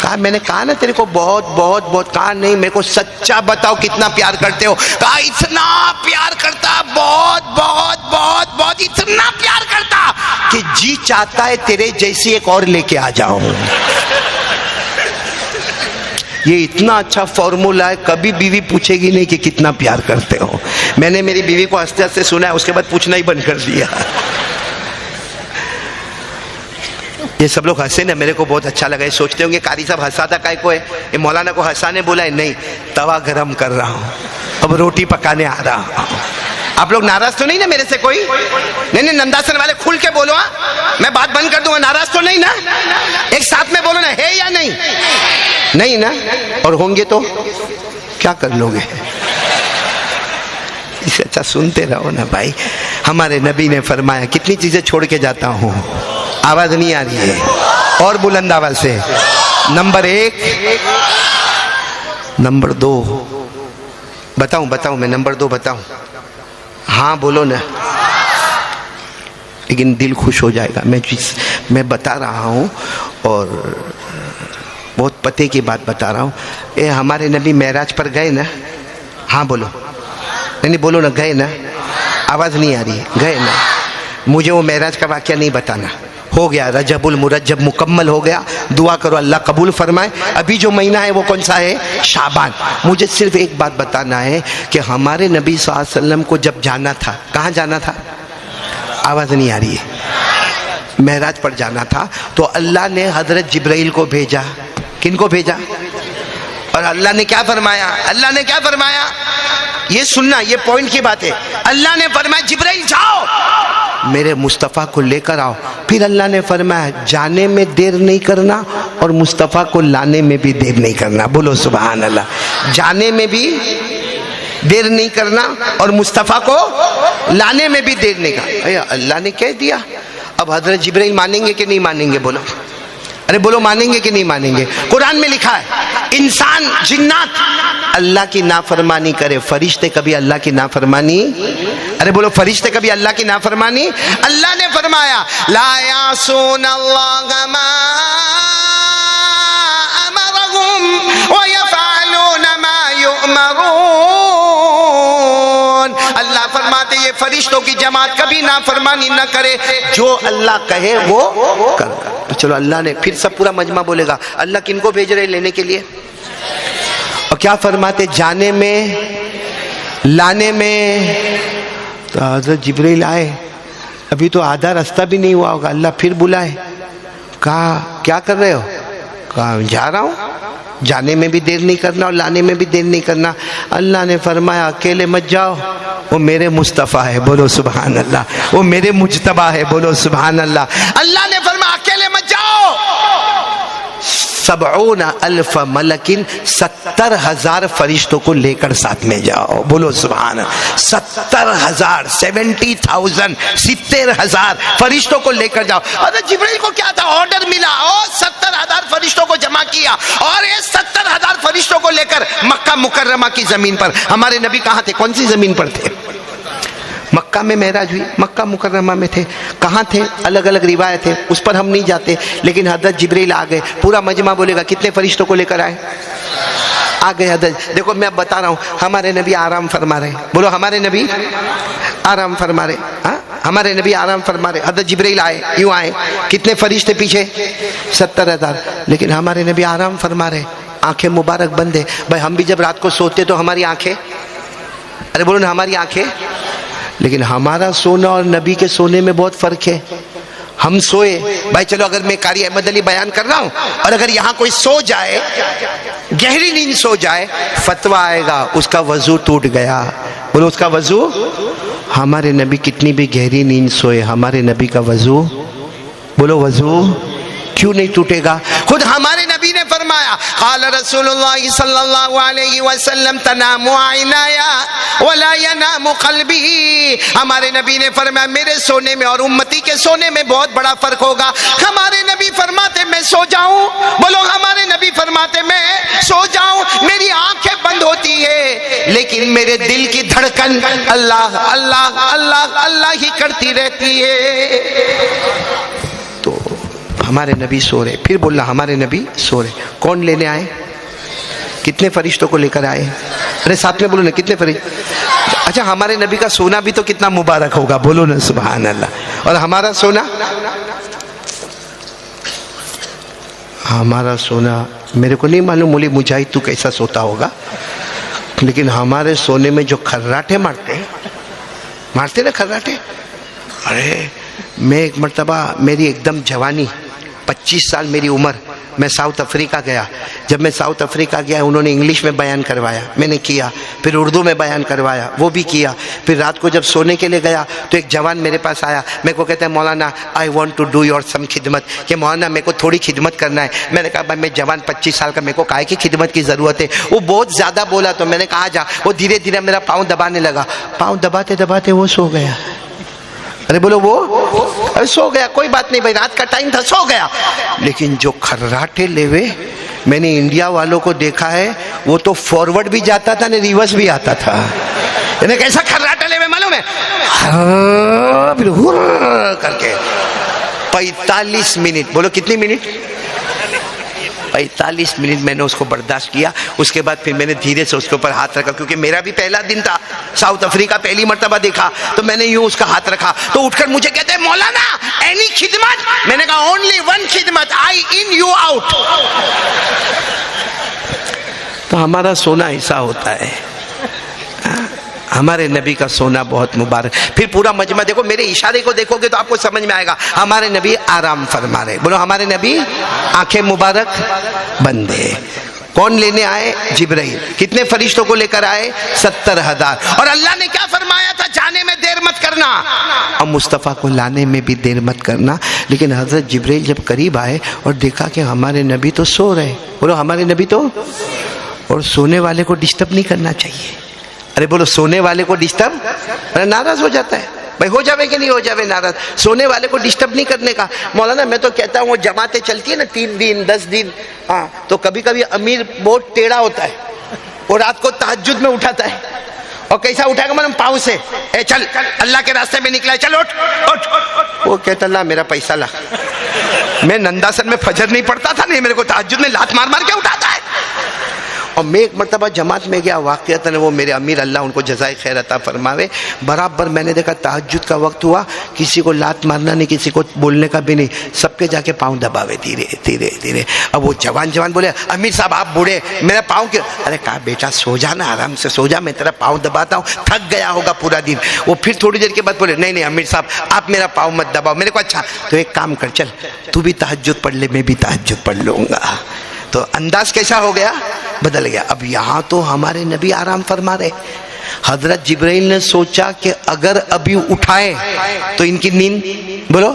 कहा मैंने कहा ना तेरे को बहुत बहुत बहुत। कहा नहीं मेरे को सच्चा बताओ कितना प्यार करते हो? कहा इतना प्यार करता, बहुत बहुत बहुत बहुत, इतना प्यार करता कि जी चाहता है तेरे जैसी एक और लेके आ जाऊं। ये इतना अच्छा फॉर्मूला है, कभी बीवी पूछेगी नहीं कि कितना प्यार करते हो। मैंने मेरी बीवी को हंसते हंसते सुना है, उसके बाद पूछना ही बंद कर दिया। ये सब लोग हंसे ना, मेरे को बहुत अच्छा लगा। ये सोचते होंगे कारी साहब हंसाता काय को है, ये मौलाना को हंसाने बोला है। नहीं, तवा गरम कर रहा हूँ, अब रोटी पकाने आ रहा हूँ। आप लोग नाराज तो नहीं ना मेरे से कोई? नहीं नहीं, नंदासन वाले खुल के बोलो, मैं बात बंद कर दूंगा। नाराज तो नहीं ना? एक साथ में बोलो ना, है या नहीं? नहीं ना? और होंगे तो क्या कर लोगे? इससे अच्छा सुनते रहो ना भाई। हमारे नबी ने फरमाया, कितनी चीजें छोड़ के जाता हूँ, आवाज नहीं आ रही है, और बुलंद आवाज से। नंबर 1, नंबर 2 बताऊं मैं नंबर 2 बताऊं? हाँ बोलो ना, लेकिन दिल खुश हो जाएगा। मैं बता रहा हूँ और बहुत पते की बात बता रहा हूँ। ये हमारे नबी मेराज पर गए ना? हाँ बोलो, नहीं बोलो ना, गए ना? आवाज नहीं आ रही है, गए ना? मुझे वो मेराज का वाक्य नहीं बताना। हो गया, रजबुल मुरज्जब मुकम्मल हो गया। दुआ करो अल्लाह कबूल फरमाए। अभी जो महीना है वो कौन सा है? शाबान। मुझे सिर्फ एक बात बताना है कि हमारे नबी सल्लल्लाहु अलैहि वसल्लम को जब जाना था, कहाँ जाना था? आवाज़ नहीं आ रही है, मेराज पर जाना था। तो अल्लाह ने हजरत जिब्राइल को भेजा। किन को भेजा? और अल्लाह ने क्या फरमाया? अल्लाह ने क्या फरमाया? ये सुनना, ये पॉइंट की बात है। अल्लाह ने फरमाया जिब्राइल जाओ, मेरे मुस्तफ़ा को लेकर आओ। फिर अल्लाह ने फरमाया जाने में देर नहीं करना और मुस्तफ़ा को लाने में भी देर नहीं करना। बोलो सुभान अल्लाह। जाने में भी देर नहीं करना और मुस्तफ़ा को लाने में भी देर नहीं करना। अल्लाह ने कह दिया, अब हजरत जिब्राइल मानेंगे कि नहीं मानेंगे? बोलो, अरे बोलो, मानेंगे कि नहीं मानेंगे? कुरान में लिखा है इंसान जिन्नात अल्लाह की नाफरमानी करे, फरिश्ते कभी अल्लाह की नाफरमानी, अरे बोलो फरिश्ते कभी अल्लाह की नाफरमानी। अल्लाह ने फरमाया ला यासून अल्लाह मा अमरहुम व यफअलून मा युअमरून। अल्लाह फरमाते ये फरिश्तों की जमात कभी नाफरमानी न करे, जो अल्लाह कहे वो कर। तो चलो अल्लाह ने, फिर सब पूरा मजमा बोलेगा अल्लाह किनको भेज रहे लेने के लिए? और क्या फरमाते? जाने में, लाने में। तो हज़रत जिब्रील आए, अभी तो आधा रास्ता भी नहीं हुआ होगा, अल्लाह फिर बुलाए। कहा क्या कर रहे हो? कहा जा रहा हूँ, जाने में भी देर नहीं करना और लाने में भी देर नहीं करना। अल्लाह ने फरमाया अकेले मत जाओ, वो मेरे मुस्तफ़ा है। बोलो सुभान अल्लाह। वो मेरे मुज्तबा है। बोलो सुभान अल्लाह। अल्लाह ने फरमाया अकेले मत जाओ, 70,000 मलकिन 70,000 फरिश्तों को लेकर साथ में जाओ। बोलो सुभान। 70,000 70,000 70,000 फरिश्तों को लेकर जाओ। अरे जिब्रील को क्या था? ऑर्डर मिला और 70,000 फरिश्तों को जमा किया और ये 70,000 फरिश्तों को लेकर मक्का मुकर्रमा की जमीन पर। हमारे नबी कहाँ थे? कौन सी जमीन पर थे? मक्का में मेराज हुई, मक्का मुकर्रमा में थे। कहाँ थे? अलग अलग रिवायत है, उस पर हम नहीं जाते। लेकिन हज़रत जिब्रील आ गए। पूरा मजमा बोलेगा कितने फरिश्तों को लेकर आए? आ गए हज़रत। देखो मैं अब बता रहा हूँ, हमारे नबी आराम फरमा रहे। बोलो हमारे नबी आराम फरमा रहे। हाँ, हमारे नबी आराम फरमा रहे। हज़रत जिब्रील आए, यूँ आए। कितने फरिश्ते पीछे? 70,000। लेकिन हमारे नबी आराम फरमा रहे, आंखें मुबारक बंद है। भाई हम भी जब रात को सोते तो हमारी आंखें, अरे बोलो ना, हमारी आंखें। लेकिन हमारा सोना और नबी के सोने में बहुत फर्क है। हम सोए, भाई चलो अगर मैं कारी अहमद अली बयान कर रहा हूँ और अगर यहाँ कोई सो जाए, गहरी नींद सो जाए, फतवा आएगा उसका वजू टूट गया। बोलो उसका वजू। हमारे नबी कितनी भी गहरी नींद सोए, हमारे नबी का वजू, बोलो वजू क्यों नहीं टूटेगा? खुद हमारे नबी ने फरमाया क़ाल रसूलुल्लाह सल्लल्लाहु अलैहि वसल्लम तनामु ऐनाया वला यनामु क़ल्बी। हमारे नबी ने फरमाया मेरे सोने में और उम्मती के सोने में बहुत बड़ा फर्क होगा। हमारे नबी फरमाते मैं सो जाऊं, बोलो हमारे नबी फरमाते मैं सो जाऊं, मेरी आंखें बंद होती है लेकिन मेरे दिल की धड़कन अल्लाह अल्लाह अल्लाह अल्लाह ही करती रहती है। तो हमारे नबी सो रहे। फिर बोलना हमारे नबी सो रहे। कौन लेने आए? कितने फरिश्तों को लेकर आए? अरे साथ में बोलो ना, कितने फरिश्ते? अच्छा हमारे नबी का सोना भी तो कितना मुबारक होगा। बोलो ना सुभान अल्लाह। और हमारा सोना मेरे को नहीं मालूम बोली मुजाहिद तू कैसा सोता होगा, लेकिन हमारे सोने में जो खर्राटे मारते ना खर्राटे। अरे मैं एक मर्तबा, मेरी एकदम जवानी 25 साल मेरी उम्र, मैं साउथ अफ्रीका गया। जब मैं साउथ अफ्रीका गया उन्होंने इंग्लिश में बयान करवाया, मैंने किया, फिर उर्दू में बयान करवाया, वो भी किया। फिर रात को जब सोने के लिए गया तो एक जवान मेरे पास आया, मेरे को कहता है मौलाना I want to do your some खिदमत, कि मौलाना मेरे को थोड़ी खिदमत करना है। मैंने कहा भाई मैं जवान 25 साल का, मेरे को काहे की खिदमत की ज़रूरत है। वो बहुत ज़्यादा बोला तो मैंने कहा जा। वो धीरे धीरे मेरा पाँव दबाने लगा, पाँव दबाते दबाते वो सो गया। अरे बोलो वो, अरे सो गया, कोई बात नहीं भाई, रात का टाइम था, सो गया। लेकिन जो खर्राटे लेवे, मैंने इंडिया वालों को देखा है, वो तो फॉरवर्ड भी जाता था ना रिवर्स भी आता था। इन्हें कैसा खर्राटे लेवे मालूम है, फिर हुर्र करके 45 मिनट, बोलो कितनी मिनट, 45 मिनट मैंने उसको बर्दाश्त किया। उसके बाद फिर मैंने धीरे से उसके ऊपर हाथ रखा, क्योंकि मेरा भी पहला दिन था, साउथ अफ्रीका पहली मर्तबा देखा, तो मैंने यूं उसका हाथ रखा। तो उठकर मुझे कहते हैं मौलाना एनी खिदमत, मैंने कहा ओनली वन खिदमत, आई इन यू आउट। तो हमारा सोना ऐसा होता है, हमारे नबी का सोना बहुत मुबारक। फिर पूरा मजमा देखो, मेरे इशारे को देखोगे तो आपको समझ में आएगा, हमारे नबी आराम फरमा रहे। बोलो हमारे नबी आंखें मुबारक बंदे। कौन लेने आए? जिब्राइल। कितने फरिश्तों को लेकर आए? 70,000। और अल्लाह ने क्या फरमाया था? जाने में देर मत करना, और मुस्तफ़ा को लाने में भी देर मत करना। लेकिन हजरत जिब्राइल जब करीब आए और देखा कि हमारे नबी तो सो रहे, बोलो हमारे नबी तो, और सोने वाले को डिस्टर्ब नहीं करना चाहिए। अरे बोलो सोने वाले को डिस्टर्ब, अरे नाराज हो जाता है भाई, हो जावे कि नहीं हो जावे नाराज, सोने वाले को डिस्टर्ब नहीं करने का। मौलाना मैं तो कहता हूँ वो जमातें चलती है ना 3 दिन 10 दिन, हाँ, तो कभी कभी अमीर बहुत टेढ़ा होता है, वो रात को तहज्जुद में उठाता है, और कैसा उठाएगा मतलब पाँव से, ए चल अल्लाह के रास्ते में निकला है, चल उठ उठ। वो कहता ला मेरा पैसा ला। मैं नंदासन में फजर नहीं पड़ता था, नहीं मेरे को तहज्जुद में लात मार मार के उठाता है। और मैं एक मरतबा जमात में गया, वाक़ियतन वो मेरे अमीर, अल्लाह उनको जज़ाए खैर अता फरमावे, बराबर मैंने देखा तहज्जुद का वक्त हुआ, किसी को लात मारना नहीं, किसी को बोलने का भी नहीं, सबके जाके पाँव दबावे धीरे धीरे धीरे। अब वो जवान बोले अमीर साहब आप बूढ़े, मेरा पाँव क्यों? अरे कहा बेटा सो जा ना, आराम से सो जा, मैं तेरा पाँव दबाता हूँ, थक गया होगा पूरा दिन। वो फिर थोड़ी देर के बाद बोले नहीं नहीं अमीर साहब आप मेरा पाँव मत दबाओ। मेरे को अच्छा तो एक काम कर, चल तू भी तहज्जुद पढ़ ले, मैं भी तहज्जुद पढ़ लूँगा। तो अंदाज कैसा हो गया, बदल गया। अब यहाँ तो हमारे नबी आराम फरमा रहे। हजरत जिब्राइल ने सोचा कि अगर अभी उठाए तो इनकी नींद, बोलो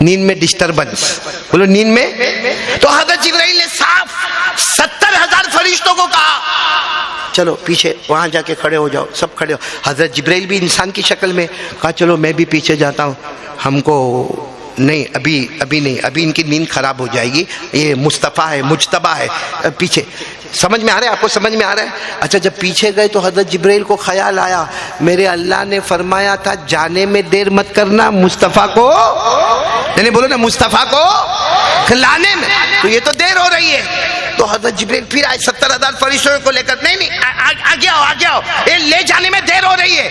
नींद में डिस्टरबेंस, बोलो नींद में। तो हजरत जिब्राइल ने साफ 70,000 फरिश्तों को कहा चलो पीछे वहां जाके खड़े हो जाओ, सब खड़े हो। हजरत जिब्राइल भी इंसान की शक्ल में कहा चलो मैं भी पीछे जाता हूँ, हमको नहीं अभी नहीं, अभी इनकी नींद खराब हो जाएगी, ये मुस्तफ़ा है मुजतबा है, पीछे। समझ में आ रहा है आपको, समझ में आ रहा है? अच्छा जब पीछे गए तो हजरत जिब्राइल को ख्याल आया, मेरे अल्लाह ने फरमाया था जाने में देर मत करना, मुस्तफ़ा को नहीं बोलो ना, मुस्तफ़ा को लाने में, तो ये तो देर हो रही है। तो हजरत जिब्राइल फिर आए 70,000 फरिश्तों को लेकर, नहीं आगे आओ, ये ले जाने में देर हो रही है।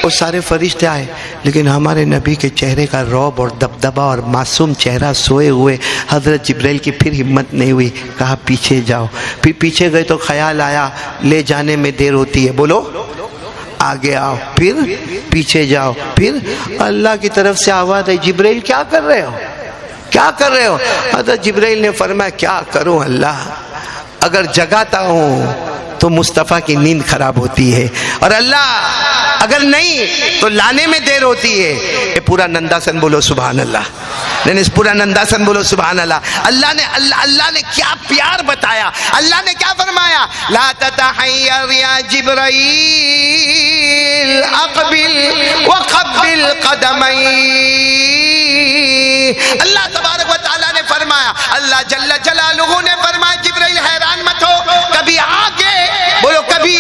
वो सारे फरिश्ते आए, लेकिन हमारे नबी के चेहरे का रौब और दबदबा और मासूम चेहरा सोए हुए, हजरत जिब्राइल की फिर हिम्मत नहीं हुई, कहा पीछे जाओ। फिर पीछे गए तो ख्याल आया ले जाने में देर होती है, बोलो आगे आओ, फिर पीछे जाओ, फिर अल्लाह की तरफ से आवाज़ है जिब्राइल क्या कर रहे हो, क्या कर रहे हो? हजरत जिब्राइल ने फरमाया क्या करूं अल्लाह, अगर जगाता हूं तो मुस्तफ़ा की नींद खराब होती है, और अल्लाह अगर नहीं तो लाने में देर होती है। ये पूरा नंदासन बोलो सुभान अल्लाह, नहीं पूरा नंदासन बोलो सुभान अल्लाह। अल्लाह ने क्या प्यार बताया, अल्लाह ने क्या फरमाया, ला ततहय्यर या जिब्राइल अक़बिल व क़ब्बिल क़दमैन। अल्लाह तबारक व तआला ने फरमाया, अल्लाह जल्ल जलालुहु ने फरमाया जिब्राइल हैरान मत हो, कभी आगे बोलो कभी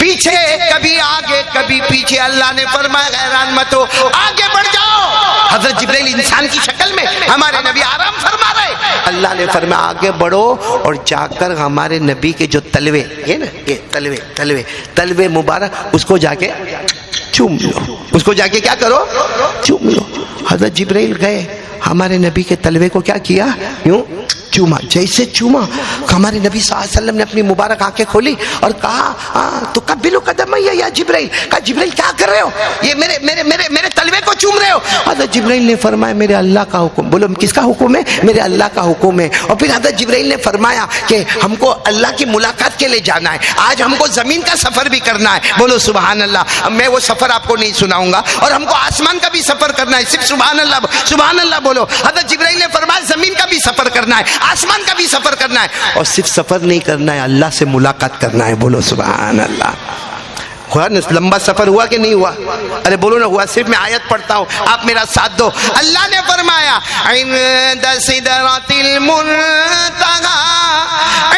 पीछे, कभी आगे कभी पीछे। अल्लाह ने फरमाया हैरान मत हो, आगे बढ़ जाओ। हजरत जिब्राइल इंसान की शक्ल में, हमारे नबी आराम फरमा रहे, अल्लाह ने फरमाया आगे बढ़ो और जाकर हमारे नबी के जो तलवे ये ना, ये तलवे मुबारक, उसको जाके चूम लो, उसको जाके क्या करो, चूम लो। हजरत जिब्राइल गए, हमारे नबी के तलवे को क्या किया, यूं चूमा। जैसे चूमा हमारे नबी सल्लल्लाहु अलैहि वसल्लम ने अपनी मुबारक आंखें खोली और कहा तो कब्बिलू कदमैया या जिब्राइल। कहा जिब्राइल क्या कर रहे हो, ये मेरे मेरे मेरे मेरे तलवे को चूम रहे हो। हज़रत जिब्राइल ने फरमाया मेरे अल्लाह का हुक्म। बोलो किसका हुक्म है? मेरे अल्लाह का हुक्म है। और फिर हज़रत जिब्राइल ने फरमाया कि हमको अल्लाह की मुलाकात के लिए जाना है, आज हमको जमीन का सफर भी करना है। बोलो सुभान अल्लाह। मैं वो सफर आपको नहीं सुनाऊंगा, और हमको आसमान का भी सफर करना है। सिर्फ सुभान अल्लाह बोलो। हज़रत जिब्राइल ने फरमाया जमीन का भी सफर करना है, आसमान का भी सफर करना है, और सिर्फ सफर नहीं करना है, अल्लाह से मुलाकात करना है। बोलो सुभान अल्लाह। हुआ ना लंबा सफर, हुआ कि नहीं हुआ? अरे बोलो ना हुआ। सिर्फ मैं आयत पढ़ता हूँ, आप मेरा साथ दो। अल्लाह ने फरमाया इंद सिदरातिल मुंतहा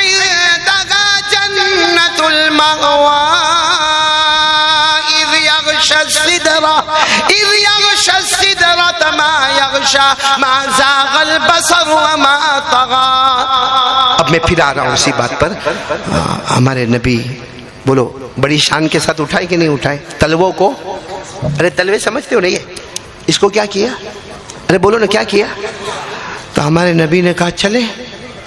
इंदहा जन्नतुल मअवा इज़ यग़शा सिदरत मा यग़शा मा ज़ाग़ल बसर व मा तग़ा। अब मैं फिर आ रहा हूँ उसी बात पर। हमारे नबी बोलो बड़ी शान के साथ उठाए कि नहीं उठाए तलवों को? अरे तलवे समझते हो नहीं है, इसको क्या किया? अरे बोलो ना क्या किया? तो हमारे नबी ने कहा चले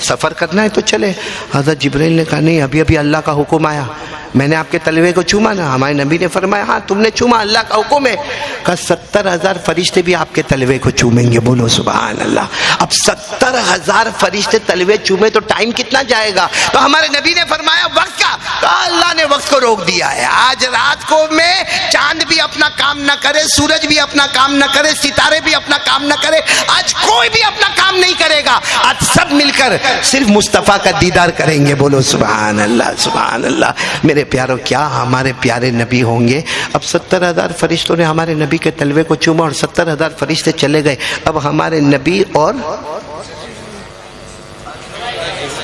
सफ़र करना है तो चले। हज़रत जिब्राइल ने कहा नहीं, अभी अभी अल्लाह का हुक्म आया, मैंने आपके तलवे को चूमा ना। हमारे नबी ने फरमाया हाँ तुमने चूमा, अल्लाह का हुक्म है। कहा 70,000 फरिश्ते भी आपके तलवे को चूमेंगे। बोलो सुभान अल्लाह। अब 70,000 फरिश्ते तलवे चूमे तो टाइम कितना जाएगा? तो हमारे नबी ने फरमाया वक्त का। तो अल्लाह ने वक्त को रोक दिया है। आज रात को में चांद भी अपना काम न करे, सूरज भी अपना काम न करे, सितारे भी अपना काम न करे, आज कोई भी अपना काम नहीं करेगा। आज सब मिलकर सिर्फ मुस्तफ़ा का दीदार करेंगे। बोलो सुभान अल्लाह सुभान अल्लाह। मेरे प्यारों क्या हमारे प्यारे नबी होंगे। अब 70,000 फरिश्तों ने हमारे नबी के तलवे को चूमा और 70,000 फरिश्ते चले गए। अब हमारे नबी और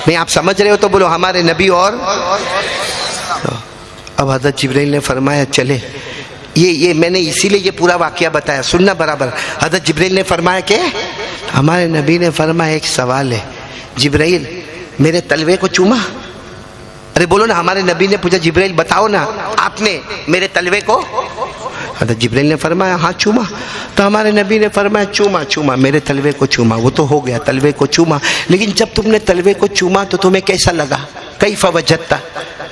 नहीं, आप समझ रहे हो तो बोलो हमारे नबी और। अब हज़रत जिब्राइल ने फरमाया चले। ये मैंने इसीलिए ये पूरा वाकया बताया, सुनना बराबर। हज़रत जिब्राइल ने फरमाया कि हमारे नबी ने फरमाया एक सवाल है, जिब्राइल मेरे तलवे को चूमा? अरे बोलो ना। हमारे नबी ने पूछा जिब्राइल बताओ ना आपने मेरे तलवे को? हज़रत जिब्राइल ने फरमाया हाँ चूमा। तो हमारे नबी ने फरमाया चूमा चूमा, मेरे तलवे को चूमा। वो तो हो गया, तलवे को चूमा। लेकिन जब तुमने तलवे को चूमा तो तुम्हें कैसा लगा? कैफ़ा वजदता?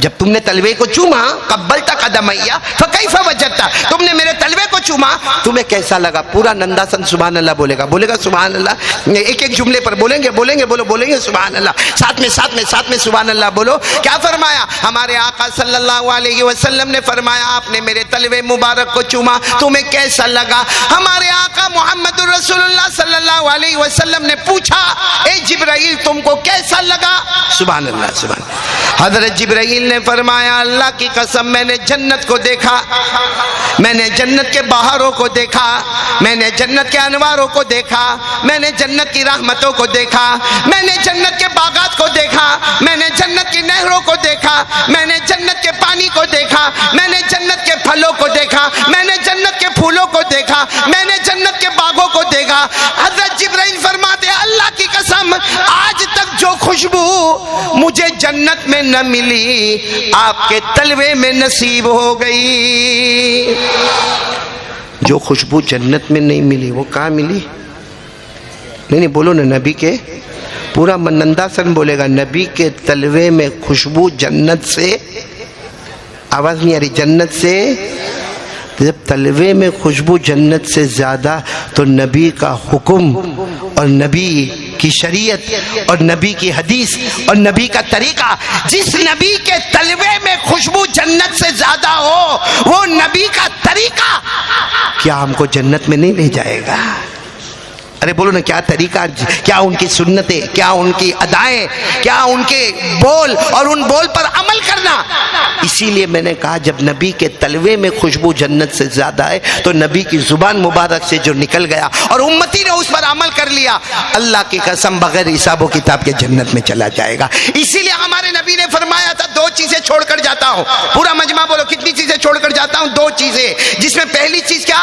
जब तुमने तलवे को चूमा कब्बलता कदमैया फकैफ़ा वजदता, तुमने मेरे तलवे को चूमा तुम्हें कैसा लगा? पूरा नंदासन सुभान अल्लाह बोलेगा। बोलेगा सुभान अल्लाह। एक एक जुमले पर बोलेंगे बोलेंगे बोलो बोलेंगे सुभान अल्लाह। साथ में सुभान अल्लाह बोलो। क्या फरमाया हमारे आका सल्लल्लाहु अलैहि वसल्लम ने? फरमाया आपने मेरे तलवे मुबारक को चूमा, तुम्हें कैसा लगा? हमारे आका मोहम्मद रसूलुल्लाह सल्लल्लाहु अलैहि वसल्लम ने पूछा ए जिब्राइल तुमको कैसा लगा? सुभान अल्लाह सुभान। हज़रत जिब्राइल ने फरमाया अल्लाह की कसम मैंने जन्नत को देखा, मैंने जन्नत के बहारों को देखा, मैंने जन्नत के अनवारों को देखा, मैंने जन्नत की रहमतों को देखा, मैंने जन्नत के बागात को देखा, मैंने जन्नत की नहरों को देखा, मैंने जन्नत के पानी को देखा, मैंने जन्नत के फलों को देखा, मैंने जन्नत के फूलों को देखा, मैंने जन्नत के बागों को देखा। हज़रत जिब्राइल फरमाते अल्लाह की कसम आज तक जो खुशबू मुझे जन्नत में न मिली आपके तलवे में नसीब हो गई। जो खुशबू जन्नत में नहीं मिली वो कहाँ मिली? नहीं बोलो ना। नबी के पूरा नंदासन बोलेगा नबी के तलवे में खुशबू जन्नत से। आवाज नहीं आ रही? जन्नत से। जब तलवे में खुशबू जन्नत से ज़्यादा तो नबी का हुक्म और नबी की शरीयत और नबी की हदीस और नबी का तरीका, जिस नबी के तलवे में खुशबू जन्नत से ज़्यादा हो वो नबी का तरीका क्या हमको जन्नत में नहीं ले जाएगा? अरे बोलो ना क्या तरीका, क्या उनकी सुन्नतें, क्या उनकी अदाएं, क्या उनके बोल और उन बोल पर अमल करना। इसीलिए मैंने कहा जब नबी के तलवे में खुशबू जन्नत से ज्यादा है तो नबी की जुबान मुबारक से जो निकल गया और उम्मती ने उस पर अमल कर लिया, अल्लाह की कसम बगैर हिसाब व किताब के जन्नत में चला जाएगा। इसीलिए हमारे नबी ने फरमाया था दो चीजें छोड़कर जाता हूँ। पूरा मजमा बोलो कितनी चीजें छोड़कर जाता हूँ? दो चीजें, जिसमें पहली चीज क्या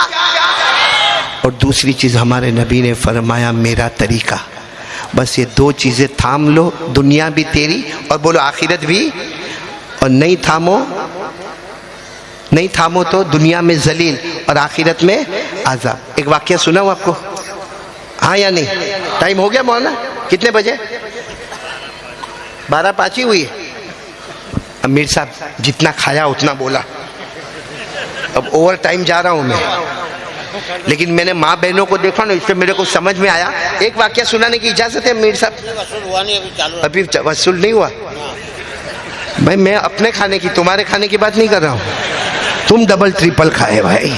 और दूसरी चीज हमारे नबी ने फरमाया मेरा तरीका। बस ये दो चीजें थाम लो, दुनिया भी तेरी और बोलो आखिरत भी। और नहीं थामो तो दुनिया में जलील और आखिरत में आज़ाब। एक वाकया सुनाऊं आपको? हाँ या नहीं? टाइम हो गया मौलाना? कितने बजे? 12:05 ही हुई है। अमीर साहब जितना खाया उतना बोला, अब ओवर टाइम जा रहा हूं मैं, लेकिन मैंने माँ बहनों को देखा ना, इससे मेरे को समझ में आया। एक वाक्य सुनाने की इजाजत है अमीर साहब? अभी वसूल नहीं हुआ भाई, मैं अपने खाने की, तुम्हारे खाने की बात नहीं कर रहा हूं। तुम डबल ट्रिपल खाए भाई।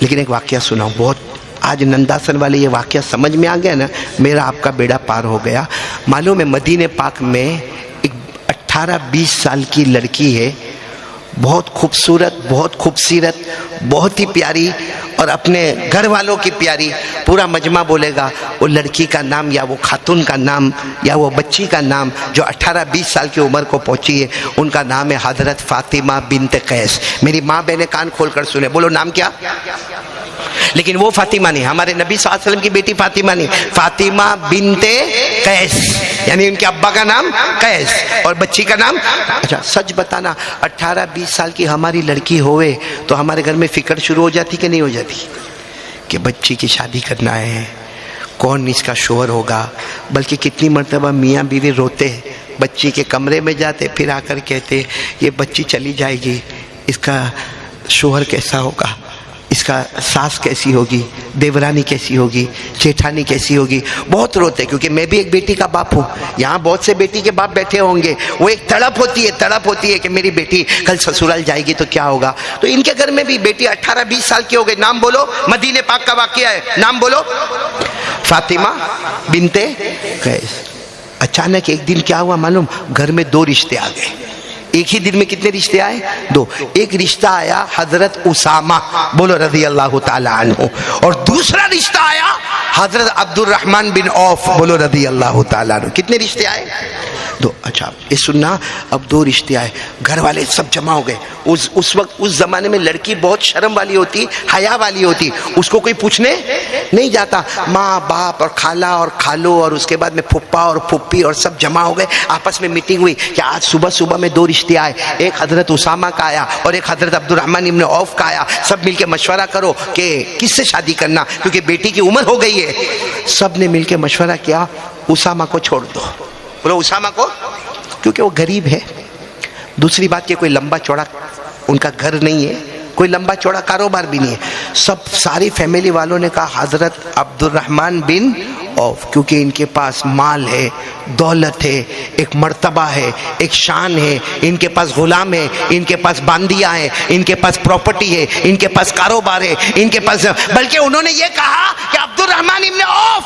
लेकिन एक वाक्य सुनाऊं, बहुत आज नंदासन वाले ये वाक्य समझ में आ गया ना, मेरा आपका बेड़ा पार हो गया। मालूम है मदीने पाक में एक 18-20 साल की लड़की है, बहुत खूबसूरत, बहुत खूबसूरत, बहुत ही प्यारी, और अपने घर वालों की प्यारी। पूरा मजमा बोलेगा वो लड़की का नाम या वो खातून का नाम या वो बच्ची का नाम जो 18-20 साल की उम्र को पहुंची है, उनका नाम है हजरत फातिमा बिनत कैस। मेरी माँ बहने कान खोल कर सुने, बोलो नाम क्या? लेकिन वो फातिमा नहीं, हमारे नबी सल्लल्लाहु अलैहि वसल्लम की बेटी फातिमा नहीं, फातिमा बिनते कैस, यानी उनके अब्बा का नाम कैस और बच्ची का नाम। अच्छा सच बताना, 18-20 साल की हमारी लड़की होवे तो हमारे घर में फिक्र शुरू हो जाती कि नहीं हो जाती कि बच्ची की शादी करना है, कौन इसका शोहर होगा। बल्कि कितनी मर्तबा मियाँ बीवी रोते, बच्ची के कमरे में जाते, फिर आकर कहते ये बच्ची चली जाएगी, इसका शोहर कैसा होगा, इसका सास कैसी होगी, देवरानी कैसी होगी, जेठानी कैसी होगी। बहुत रोते, क्योंकि मैं भी एक बेटी का बाप हूँ, यहाँ बहुत से बेटी के बाप बैठे होंगे। वो एक तड़प होती है कि मेरी बेटी कल ससुराल जाएगी तो क्या होगा। तो इनके घर में भी बेटी 18-20 साल की हो गई। नाम बोलो, मदीने पाक का वाकया है, नाम बोलो, फातिमा बिनते कैस। अचानक एक दिन क्या हुआ मालूम, घर में 2 रिश्ते आ गए। एक ही दिन में कितने रिश्ते आए? 2। एक रिश्ता आया हजरत उसामा, बोलो रज़ी अल्लाह ताला अन्हु, और दूसरा रिश्ता आया हजरत अब्दुल रहमान बिन औफ, बोलो रज़ी अल्लाह ताला अन्हु। कितने रिश्ते आए? 2। अच्छा ये सुनना, अब 2 रिश्ते आए, घर वाले सब जमा हो गए। उस वक्त उस जमाने में लड़की बहुत शर्म वाली होती, हया वाली होती, उसको कोई पूछने नहीं जाता। माँ बाप और खाला और खालो और उसके बाद में फुप्पा और फुप्पी और सब जमा हो गए। आपस में मीटिंग हुई कि आज सुबह सुबह में 2 रिश्ते आए, एक हजरत उसामा का आया और एक हजरत अब्दुल रहमान इब्न औफ का आया। सब मिलके मशवरा करो कि किससे शादी करना, क्योंकि बेटी की उम्र हो गई है। सब ने मिलके मशवरा किया, उसामा को छोड़ दो, बोलो उसामा को, क्योंकि वो गरीब है। दूसरी बात कि कोई लंबा चौड़ा उनका घर नहीं है, कोई लंबा चौड़ा कारोबार भी नहीं है। सब सारी फैमिली वालों ने कहा हजरत अब्दुल रहमान बिन औफ, क्योंकि इनके पास माल है, दौलत है, एक मर्तबा है, एक शान है, इनके पास गुलाम है, इनके पास बांदिया है, इनके पास प्रॉपर्टी है, इनके पास कारोबार है, इनके पास। बल्कि उन्होंने ये कहा कि अब्दुल रहमान इब्न औफ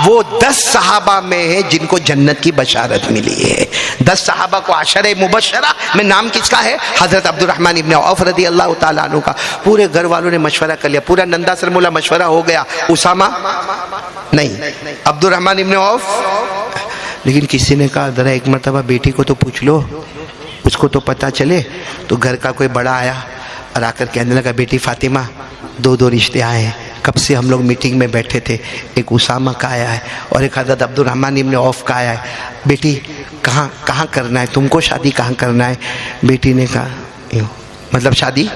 वो 10 सहाबा में है जिनको जन्नत की बशारत मिली है। 10 सहाबा को आशरे मुबशरा में नाम किसका है? हजरत अब्दुल रहमान इब्न औफ रज़ी अल्लाह ताला अन्हु का। पूरे घर वालों ने मशवरा कर लिया, पूरा नंदासर मोला मशवरा हो गया। उसामा नहीं, अब्दुल रहमान इब्न औफ। लेकिन किसी ने कहा जरा एक मरतबा बेटी को तो पूछ लो, उसको तो पता चले। तो घर का कोई बड़ा आया और आकर कहने लगा बेटी फातिमा 2 रिश्ते आए हैं, कब से हम लोग मीटिंग में बैठे थे, एक उसामा का आया है और एक हजरत अब्दुल रहमान इब्न औफ का आया है। बेटी कहाँ करना है, तुमको शादी कहाँ करना है? बेटी ने कहा यूँ, मतलब शादी?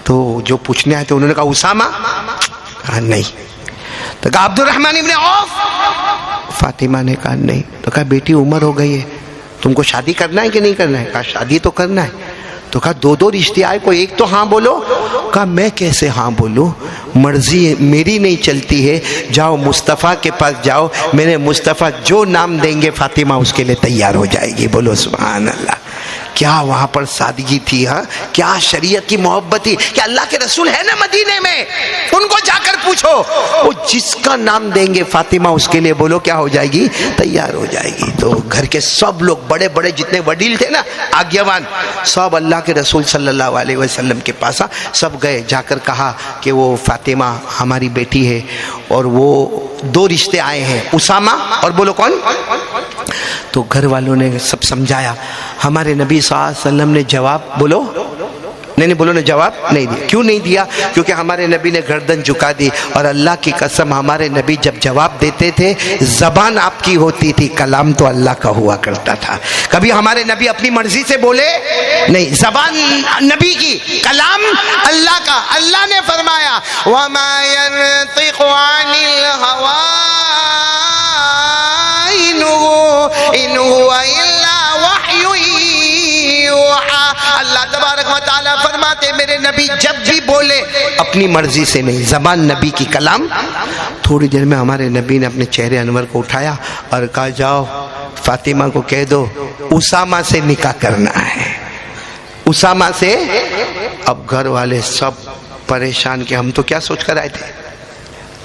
तो जो पूछने आए थे उन्होंने कहा उसामा? कहा नहीं। तो कहा अब्दुल रहमान इब्न औफ? फातिमा ने कहा नहीं। तो कहा बेटी उम्र हो गई है, तुमको शादी करना है कि नहीं करना है? कहा शादी तो करना है। तो कहा 2 रिश्ते आए, कोई एक तो हाँ बोलो। कहा मैं कैसे हाँ बोलूँ, मर्जी मेरी नहीं चलती है, जाओ मुस्तफ़ा के पास जाओ, मेरे मुस्तफ़ा जो नाम देंगे फातिमा उसके लिए तैयार हो जाएगी। बोलो सुभान अल्लाह। क्या वहाँ पर सादगी थी, हाँ क्या शरीयत की मोहब्बत थी। क्या अल्लाह के रसूल है ना मदीने में, उनको जाकर पूछो, वो जिसका नाम देंगे फातिमा उसके लिए बोलो क्या हो जाएगी, तैयार हो जाएगी। तो घर के सब लोग, बड़े बड़े जितने वडील थे ना, आज्ञावान, सब अल्लाह के रसूल सल्लल्लाहु अलैहि वसल्लम के पास सब गए, जाकर कहा कि वो फातिमा हमारी बेटी है और वो 2 रिश्ते आए हैं, उसामा और बोलो कौन। तो घर वालों ने सब समझाया। हमारे नबी सल्लल्लाहु अलैहि वसल्लम ने जवाब बोलो, नहीं बोलो ना, जवाब नहीं दिया। क्यों नहीं दिया? क्योंकि हमारे नबी ने गर्दन झुका दी। और अल्लाह की कसम हमारे नबी जब जवाब देते थे, जबान आपकी होती थी, कलाम तो अल्लाह का हुआ करता था। कभी हमारे नबी अपनी मर्जी से बोले नहीं, जबान नबी की, कलाम अल्लाह का। अल्लाह ने फरमाया वमा यंतिक़ु अनिल हवा नबी जब भी बोले अपनी मर्जी से नहीं, जबान नबी की कलाम। थोड़ी देर में हमारे नबी ने अपने चेहरे अनवर को उठाया और कहा, जाओ फातिमा को कह दो उसामा से निकाह करना है, उसामा से। अब घर वाले सब परेशान कि हम तो क्या सोच कर आए थे।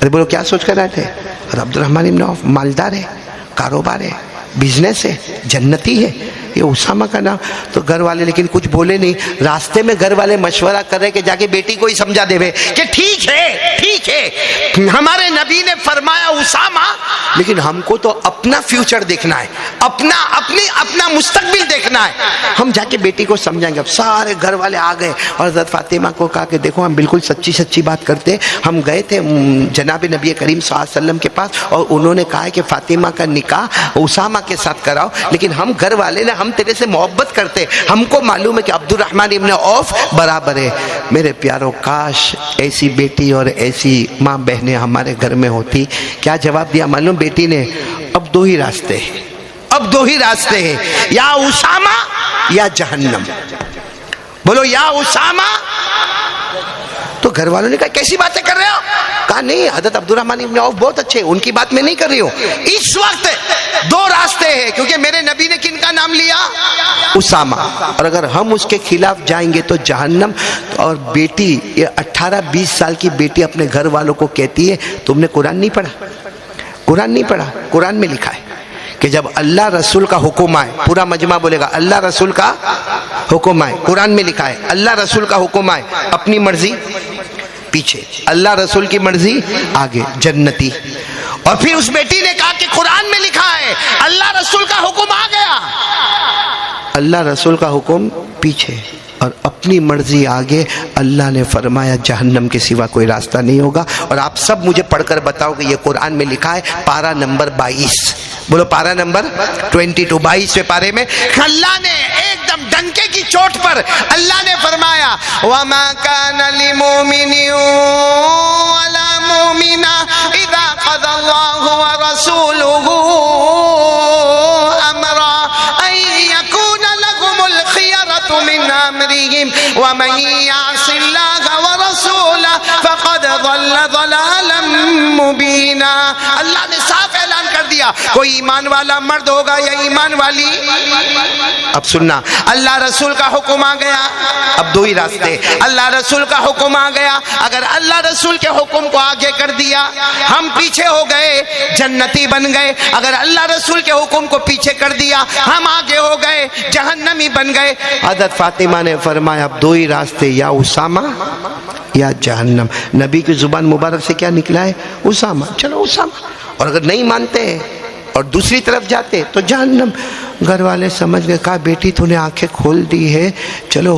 अरे बोलो क्या सोच कर आए थे? और अब्दुर्रहमान इब्न औफ मालदार है, कारोबार है, बिजनेस है, जन्नती है, ये उसामा का नाम। तो घर वाले लेकिन कुछ बोले नहीं। रास्ते में घर वाले मशवरा कर रहे कि जाके बेटी को ही समझा देवे कि ठीक है, ठीक है, हमारे नबी ने फरमाया उसामा, लेकिन हमको तो अपना फ्यूचर देखना है, अपना मुस्तकबिल देखना है, हम जाके बेटी को समझाएंगे। अब सारे घर वाले आ गए और हज़रत फातिमा को कहा कि देखो हम बिल्कुल सच्ची सच्ची बात करते, हम गए थे जनाब नबी करीम सल्लल्लाहु अलैहि वसल्लम के पास और उन्होंने कहा है कि फातिमा का निकाह उसामा के साथ कराओ, लेकिन हम घर वाले ना, हम तेरे से मोहब्बत करते, हमको मालूम है कि अब्दुर्रहमान इब्न औफ बराबर है। मेरे प्यारों, काश ऐसी बेटी और ऐसी माँ बहनें हमारे घर में होती। क्या जवाब दिया मालूम बेटी ने? अब दो ही रास्ते हैं, अब दो ही रास्ते हैं, या उसामा या जहन्नम। बोलो या उसामा। तो घर वालों ने कहा कैसी बातें कर रहे हो? कहा नहीं, हज़रत अब्दुर्रहमान इब्न औफ बहुत अच्छे, उनकी बात मैं नहीं कर रही हूँ। इस वक्त दो रास्ते हैं, क्योंकि मेरे नबी ने किनका नाम लिया? उसामा। और अगर हम उसके खिलाफ जाएंगे तो जहन्नम। और बेटी, ये 18-20 साल की बेटी अपने घर वालों को कहती है तुमने कुरान नहीं पढ़ा? कुरान नहीं पढ़ा? कुरान में लिखा है कि जब अल्लाह रसूल का हुक्म आए, पूरा मजमा बोलेगा अल्लाह रसूल का हुक्म आए, कुरान में लिखा है अल्लाह रसूल का हुक्म आए, अपनी मर्जी पीछे, अल्लाह रसूल की मर्जी आगे, जन्नती। और फिर उस बेटी ने कहा कि कुरान में लिखा है अल्लाह रसूल का हुक्म आ गया, अल्लाह रसूल का हुक्म पीछे और अपनी मर्जी आगे। अल्लाह ने फरमाया जहन्नम के सिवा कोई रास्ता नहीं होगा। और आप सब मुझे पढ़कर बताओ कि ये कुरान में लिखा है, पारा नंबर 22। बोलो पारा नंबर 22, 22वें पारे में अल्लाह ने एकदम डंके की चोट पर अल्लाह ने फरमाया वमा काना लिमुमिनिन वला मुमिना इज़ा क़ज़ल्लाहु व रसूलुहु अमरा अन यकूना लहुमुल खियरतु मिन अमरिहिम व मन यअसिल्लाह व रसूलहु फ़क़द ज़ल्ल ज़लालन मुबीना। अल्लाह ने साफ ऐलान कर दिया, कोई ईमान वाला मर्द होगा या ईमान वाली। अब सुनना, अल्लाह रसूल का हुक्म आ गया, अब दो ही रास्ते, अल्लाह रसूल का हुक्म आ गया। अगर अल्लाह रसूल के हुक्म को आगे कर दिया, हम पीछे हो गए, जन्नती बन गए। अगर अल्लाह रसूल के हुक्म को पीछे कर दिया, हम आगे हो गए, जहन्नमी बन गए। हज़रत फातिमा ने फरमाया अब दो ही रास्ते, या उसामा या जहन्नम। नबी की जुबान मुबारक से क्या निकला है? उसामा। चलो उसामा। और अगर नहीं मानते और दूसरी तरफ जाते तो जहन्नम। घर वाले समझ गए, कहा बेटी तूने आंखें खोल दी है, चलो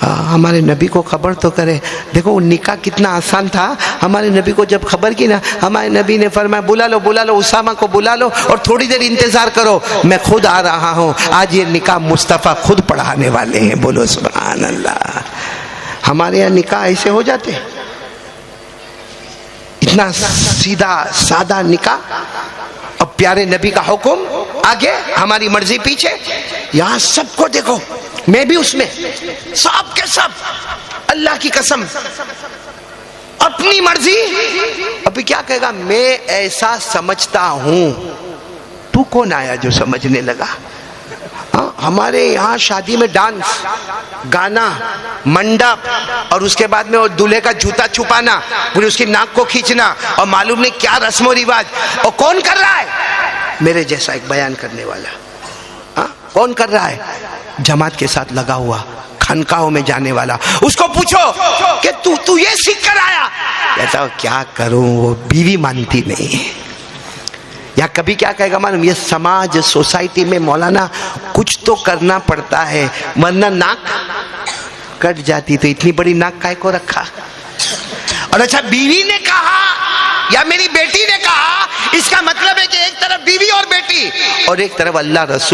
हमारे नबी को खबर तो करे। देखो निकाह कितना आसान था। हमारे नबी को जब खबर की ना, हमारे नबी ने फरमाया बुला लो, बुला लो, उसामा को बुला लो और थोड़ी देर इंतजार करो, मैं खुद आ रहा हूँ। आज ये निकाह मुस्तफ़ा खुद पढ़ाने वाले हैं। बोलो सुभान अल्लाह। हमारे यहाँ निकाह ऐसे हो जाते, इतना सीधा सादा निकाह। अब प्यारे नबी का हुक्म आगे, हमारी मर्जी पीछे। यहां सबको देखो, मैं भी उसमें, सब के सब, अल्लाह की कसम, अपनी मर्जी। अभी क्या कहेगा? मैं ऐसा समझता हूं। तू कौन आया जो समझने लगा? हमारे यहाँ शादी में डांस, गाना, मंडप और उसके बाद में वो दूल्हे का जूता छुपाना, फिर उसकी नाक को खींचना और मालूम नहीं क्या रस्म और रिवाज। और कौन कर रहा है? मेरे जैसा एक बयान करने वाला। कौन कर रहा है? जमात के साथ लगा हुआ, खानकाहों में जाने वाला। उसको पूछो कि तू ये सीख कर आया? कहता क्या करूं, वो बीवी मानती नहीं है। या कभी क्या कहेगा मालूम? ये समाज, सोसाइटी में मौलाना कुछ तो करना पड़ता है, वरना नाक कट जाती। तो इतनी बड़ी नाक काहे को रखा? और अच्छा बीवी ने कहा या मेरी बेटी ने कहा, इसका मतलब है कि एक तरफ बीवी और बेटी और एक तरफ अल्लाह रसूल।